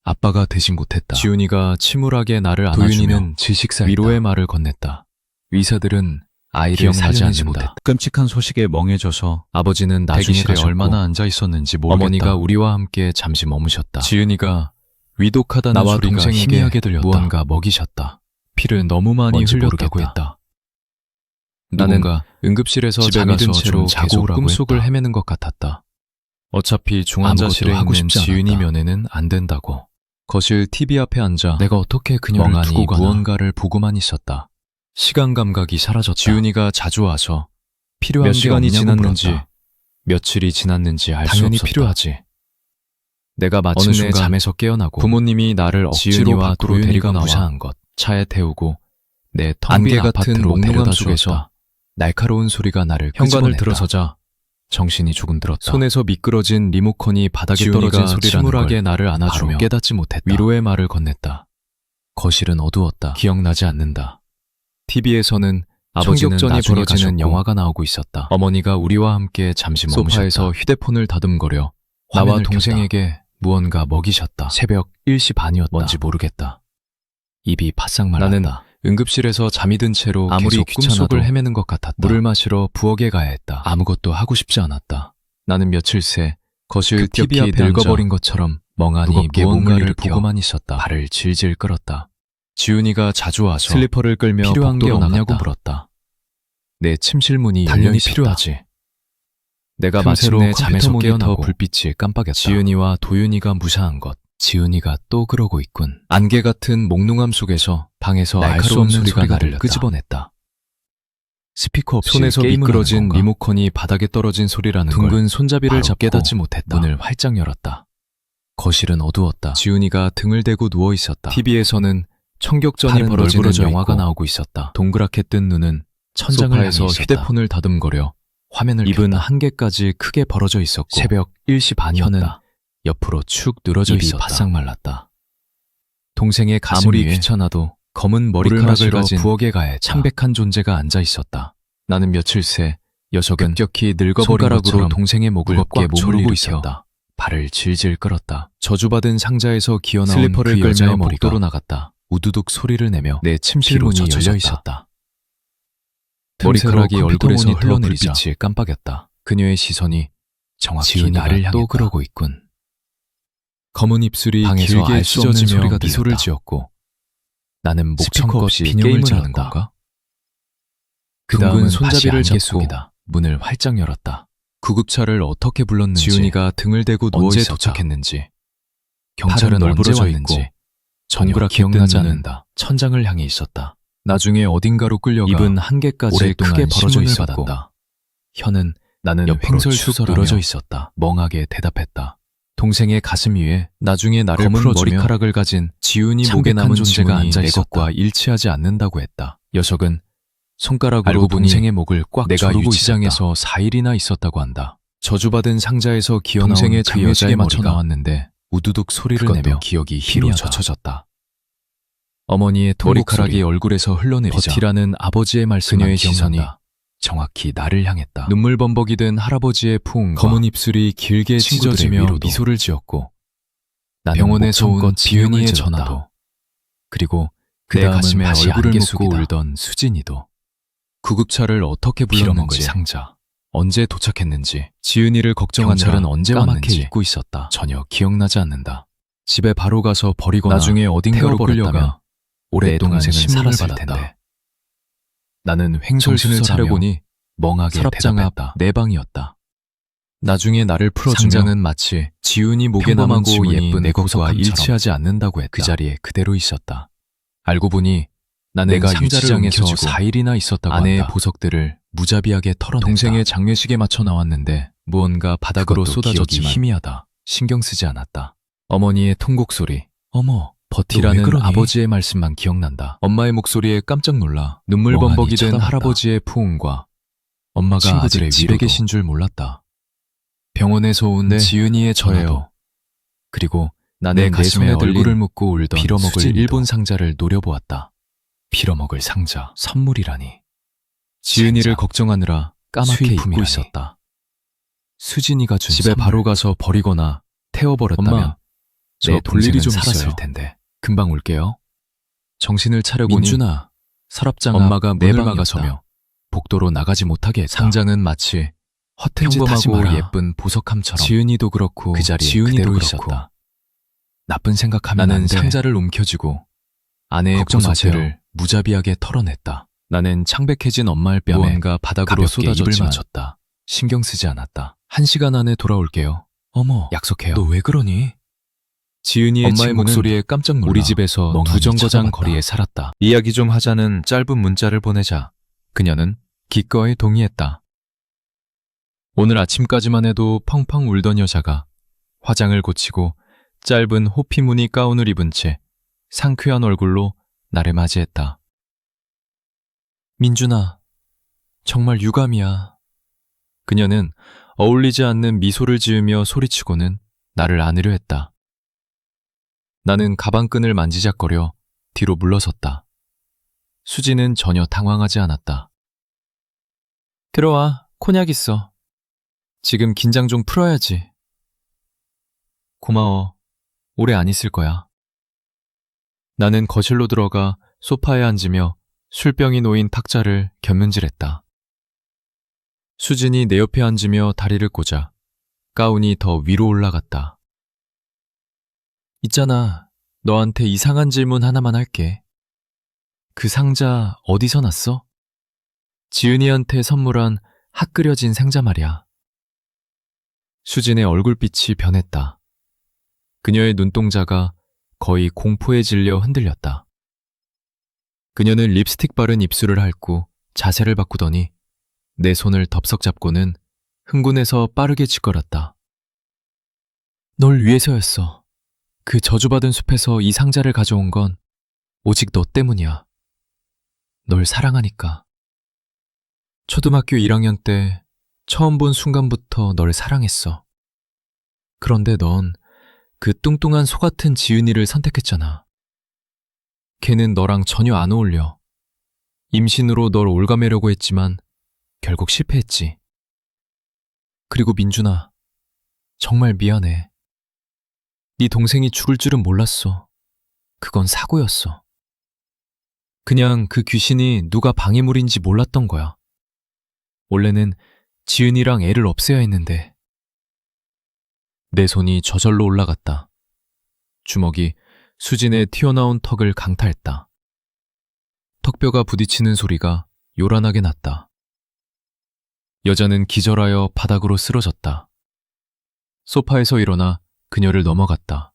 아빠가 되진 못했다. 지훈이가 침울하게 나를 안아주며 도윤이는 질식사했다. 위로의 말을 건넸다. 의사들은 아이를 기억나지 살려내지 않는다. 못했다. 끔찍한 소식에 멍해져서 아버지는 나중에 대기실에 가셨고 얼마나 앉아 있었는지 모르겠다. 어머니가 우리와 함께 잠시 머무셨다. 지은이가 위독하다는 나와 소리가 동생에게 희미하게 들렸다. 무언가 먹이셨다. 피를 너무 많이 뭔지 흘렸다고 모르겠다. 했다. 나는 누군가 응급실에서 집에 잠이 든 가서 채로 좀 자고 계속 오라고 꿈속을 했다. 헤매는 것 같았다. 어차피 중환자실에 아무것도 하고 있는 싶지 지은이 않았다. 면회는 안 된다고. 거실 TV 앞에 앉아 내가 어떻게 그녀를 멍하니 두고 가나. 무언가를 보고만 있었다. 시간 감각이 사라졌다. 지훈이가 자주 와서 필요한 몇 게 시간이 없냐고 지났는지 물었다. 며칠이 지났는지 알 수 당연히 없었다. 필요하지. 내가 어느 마침내 순간 잠에서 깨어나고 부모님이 나를 억지로 지은이와 밖으로 도윤이가 데리고 나와 무사한 것, 차에 태우고 내 안개 텅빈 같은 아파트로 몽롱함 데려다 속에서 주었다. 날카로운 소리가 나를 현관을 끄집어냈다. 들어서자 정신이 조금 들었다. 손에서 미끄러진 리모컨이 바닥에 지훈이가 떨어진 소리라는 침울하게 걸 나를 안아주며 바로 깨닫지 못했다. 위로의 말을 건넸다. 거실은 어두웠다. 기억나지 않는다. TV에서는 아버지는 총격전이 나중에 벌어지는 가셨고 영화가 나오고 있었다. 어머니가 우리와 함께 잠시 소파에서 머무셨다. 휴대폰을 다듬거려 나와 화면을 동생에게 무언가 먹이셨다. 새벽 1시 반이었다. 뭔지 모르겠다. 입이 바싹 말랐다. 나는 응급실에서 잠이 든 채로 아무리 계속 귀찮아도 꿈속을 헤매는 것 같았다. 물을 마시러 부엌에 가야 했다. 아무것도 하고 싶지 않았다. 나는 며칠 새 거실 급격히 TV 앞에 늙어버린 앉아 것처럼 멍하니 무겁게 무언가를 몸을 일으켜 보고만 있었다. 발을 질질 끌었다. 지훈이가 자주 와서 슬리퍼를 끌며 필요한 게 복도로 없냐고 나갔다. 물었다. 내 침실 문이 당연히 열려 있었다. 필요하지. 내가 틈새로 마침내 컴퓨터 잠에서 모니터 깨어나고 불빛이 깜빡였다. 지은이와 도윤이가 무사한 것. 지은이가 또 그러고 있군. 안개 같은 몽롱함 속에서 방에서 알 수 날카로운 없는 소리가 나를 들렸다. 끄집어냈다. 스피커 없이 손에서 게임을 미끄러진 하는 건가? 리모컨이 바닥에 떨어진 소리라는 걸 둥근 손잡이를 바로 잡고 깨닫지 못했다. 문을 활짝 열었다. 거실은 어두웠다. 지훈이가 등을 대고 누워 있었다. TV에서는 청격전이 팔은 벌어지는 널브러져 영화가 있고 나오고 있었다. 동그랗게 뜬 눈은 천장을 소파에서 향해 있었다. 휴대폰을 다듬거려 화면을 입은 켰다. 한 개까지 크게 벌어져 있었고 새벽 1시 반이었다. 혀는 옆으로 축 늘어져 입이 있었다. 바싹 말랐다. 동생의 가슴 아무리 위에 귀찮아도 검은 물을 머리카락을 마시러 가진 부엌에 가야 했다. 창백한 존재가 앉아 있었다. 나는 며칠 새 녀석은 급격히 늙어버린 손가락으로 것처럼 동생의 목을 무겁게 꽉 몸을 조르고 일으켜 있었다. 발을 질질 끌었다. 저주받은 상자에서 기어나온 슬리퍼를 그 끌며 여자의 머리가 복도로 나갔다. 우두둑 소리를 내며 내 침실 피로 문이 열려 젖혀졌다. 있었다. 머리카락이 머리카락이 컴퓨터 얼굴에서 모니터 흘러내리자 불빛이 깜빡였다. 그녀의 시선이 정확히 지은이가 나를 향했다. 또 그러고 있군. 검은 입술이 방에서 길게 알 수 없는 찢어지며 소리가 미소를 들렸다. 지었고 나는 스피커 목청껏 없이 비명을 게임을 지르는 하는 건가? 그 둥근 다음은 손잡이를 다시 안개 잡고 속이다. 문을 활짝 열었다. 구급차를 어떻게 불렀는지 지훈이가 등을 대고 누워 언제 있었다. 도착했는지 경찰은 팔은 언제 널브러져 왔는지 있고 전혀 동그랗게 기억나지 뜬 눈은 않는다. 천장을 향해 있었다. 나중에 어딘가로 끌려가 입은 한 개까지 오랫동안 크게 벌어져 신문을 있었고 받았다. 혀는 나는 옆으로 축 횡설수설하며 늘어져 있었다. 멍하게 대답했다. 동생의 가슴 위에 나중에 나를 검은 풀어주며 머리카락을 가진 지훈이 목에 창백한 남은 존재가 지문이 앉아 내 있었다. 것과 일치하지 않는다고 했다. 녀석은 손가락으로 알고 보니 동생의 목을 꽉 내가 조르고 유치장에서 있었다. 4일이나 있었다고 한다. 저주받은 상자에서 기어나온 동생의 그 장례식에 여자의 맞춰 머리가 나왔는데 우두둑 소리를 그것도 내며 기억이 피로 희미하다. 젖혀졌다. 어머니의 통곡락이 소리. 얼굴에서 흘러내리자 버티라는 아버지의 말씀만 그녀의 기억난다. 시선이 정확히 나를 향했다. 눈물 범벅이 된 할아버지의 포옹과 검은 입술이 길게 친구들의 찢어지며 위로도. 미소를 지었고 나는 병원에서 목청껏 온 지은이의 비명을 질렀다. 전화도 그리고 그 내 다음은 가슴에 다시 얼굴을 안개 묻고 속이다. 울던 수진이도 구급차를 어떻게 빌어먹을 불렀는지 상자 언제 도착했는지 지은이를 걱정하느라 경찰은 언제 까맣게 왔는지 잊고 있었다. 전혀 기억나지 않는다. 집에 바로 가서 버리거나 나중에 어딘가로 태워버렸다면 끌려가 오랫동안 동생은 신문을 살았을 받았다. 텐데. 나는 정신을 횡설수설하며 차려보니 멍하게 서랍장 앞 대답했다. 내 방이었다. 나중에 나를 풀어주며 상자는 마치 지훈이 목에 남은 평범하고 지문이 예쁜 내 것과 보석함처럼 일치하지 않는다고 했다. 그 자리에 그대로 있었다. 알고 보니 나는 내가 상자를 유치장에서 움켜쥐고 4일이나 있었다고 아내의 한다. 보석들을 무자비하게 털어냈다. 동생의 장례식에 맞춰 나왔는데 무언가 바닥으로 그것도 쏟아졌지만 기억이 희미하다. 신경 쓰지 않았다. 어머니의 통곡 소리. 어머, 버티라는 버티라는 그러니? 아버지의 말씀만 기억난다. 엄마의 목소리에 깜짝 놀라 눈물 멍하니 범벅이 된 쳐다봤다. 할아버지의 포옹과 엄마가 친구들의 아직 집에 위로도. 계신 줄 몰랐다. 병원에서 온 네, 지은이의 저예요. 전화도 그리고 내 나는 내 가슴에 손에 얼굴을 얼굴을 묻고 울던 빌어먹을 수진이도. 일본 상자를 노려보았다. 빌어먹을 상자, 선물이라니. 지은이를 젠장. 걱정하느라 까맣게 잊고 수입품이라니. 있었다. 수진이가 준 집에 선물. 바로 가서 버리거나 태워버렸다면 엄마, 저 내 볼 일이 동생은 좀 살았을 있어요. 텐데. 금방 올게요. 정신을 차려보니 민준아, 서랍장 엄마가 앞 내 문을 방이었다. 막아서며 복도로 나가지 못하게 했다. 상장은 마치 헛된 짓 하지 평범하고 마라. 예쁜 보석함처럼 지은이도 그렇고 그 자리에 지은이도 그대로 그렇고 있었다. 나쁜 생각하면 나는 안 돼. 상자를 움켜쥐고 아내의 걱정 마세요. 보석들을 무자비하게 털어냈다. 나는 창백해진 엄마의 뺨에 무언가 바닥으로 가볍게 쏟아졌지만 입을 맞췄다. 신경 쓰지 않았다. 1시간 안에 돌아올게요. 어머, 약속해요. 너 왜 그러니? 지은이의 엄마의 친구는 목소리에 깜짝 놀라 우리 집에서 멍하니 두 정거장 쳐다봤다. 거리에 살았다. 이야기 좀 하자는 짧은 문자를 보내자 그녀는 기꺼이 동의했다. 오늘 아침까지만 해도 펑펑 울던 여자가 화장을 고치고 짧은 호피 무늬 가운을 입은 채 상쾌한 얼굴로 나를 맞이했다. 민준아, 정말 유감이야. 그녀는 어울리지 않는 미소를 지으며 소리치고는 나를 안으려 했다. 나는 가방끈을 만지작거려 뒤로 물러섰다. 수지는 전혀 당황하지 않았다. 들어와, 콘약 있어. 지금 긴장 좀 풀어야지. 고마워. 오래 안 있을 거야. 나는 거실로 들어가 소파에 앉으며 술병이 놓인 탁자를 곁눈질했다. 수진이 내 옆에 앉으며 다리를 꽂아 가운이 더 위로 올라갔다. 있잖아, 너한테 이상한 질문 하나만 할게. 그 상자 어디서 났어? 지은이한테 선물한 핫 끓여진 생자 말이야. 수진의 얼굴빛이 변했다. 그녀의 눈동자가 거의 공포에 질려 흔들렸다. 그녀는 립스틱 바른 입술을 핥고 자세를 바꾸더니 내 손을 덥석 잡고는 흥분해서 빠르게 짓걸었다. 널 위해서였어. 그 저주받은 숲에서 이 상자를 가져온 건 오직 너 때문이야. 널 사랑하니까. 초등학교 1학년 때 처음 본 순간부터 널 사랑했어. 그런데 넌 그 뚱뚱한 소 같은 지은이를 선택했잖아. 걔는 너랑 전혀 안 어울려. 임신으로 널 올가매려고 했지만 결국 실패했지. 그리고 민준아, 정말 미안해. 네 동생이 죽을 줄은 몰랐어. 그건 사고였어. 그냥 그 귀신이 누가 방해물인지 몰랐던 거야. 원래는 지은이랑 애를 없애야 했는데. 내 손이 저절로 올라갔다. 주먹이 수진의 튀어나온 턱을 강타했다. 턱뼈가 부딪히는 소리가 요란하게 났다. 여자는 기절하여 바닥으로 쓰러졌다. 소파에서 일어나 그녀를 넘어갔다.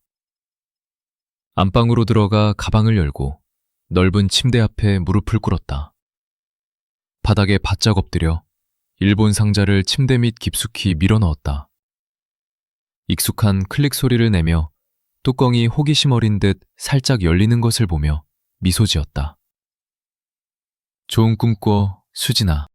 안방으로 들어가 가방을 열고 넓은 침대 앞에 무릎을 꿇었다. 바닥에 바짝 엎드려 일본 상자를 침대 밑 깊숙이 밀어넣었다. 익숙한 클릭 소리를 내며 뚜껑이 호기심 어린 듯 살짝 열리는 것을 보며 미소 지었다. 좋은 꿈 꿔, 수진아.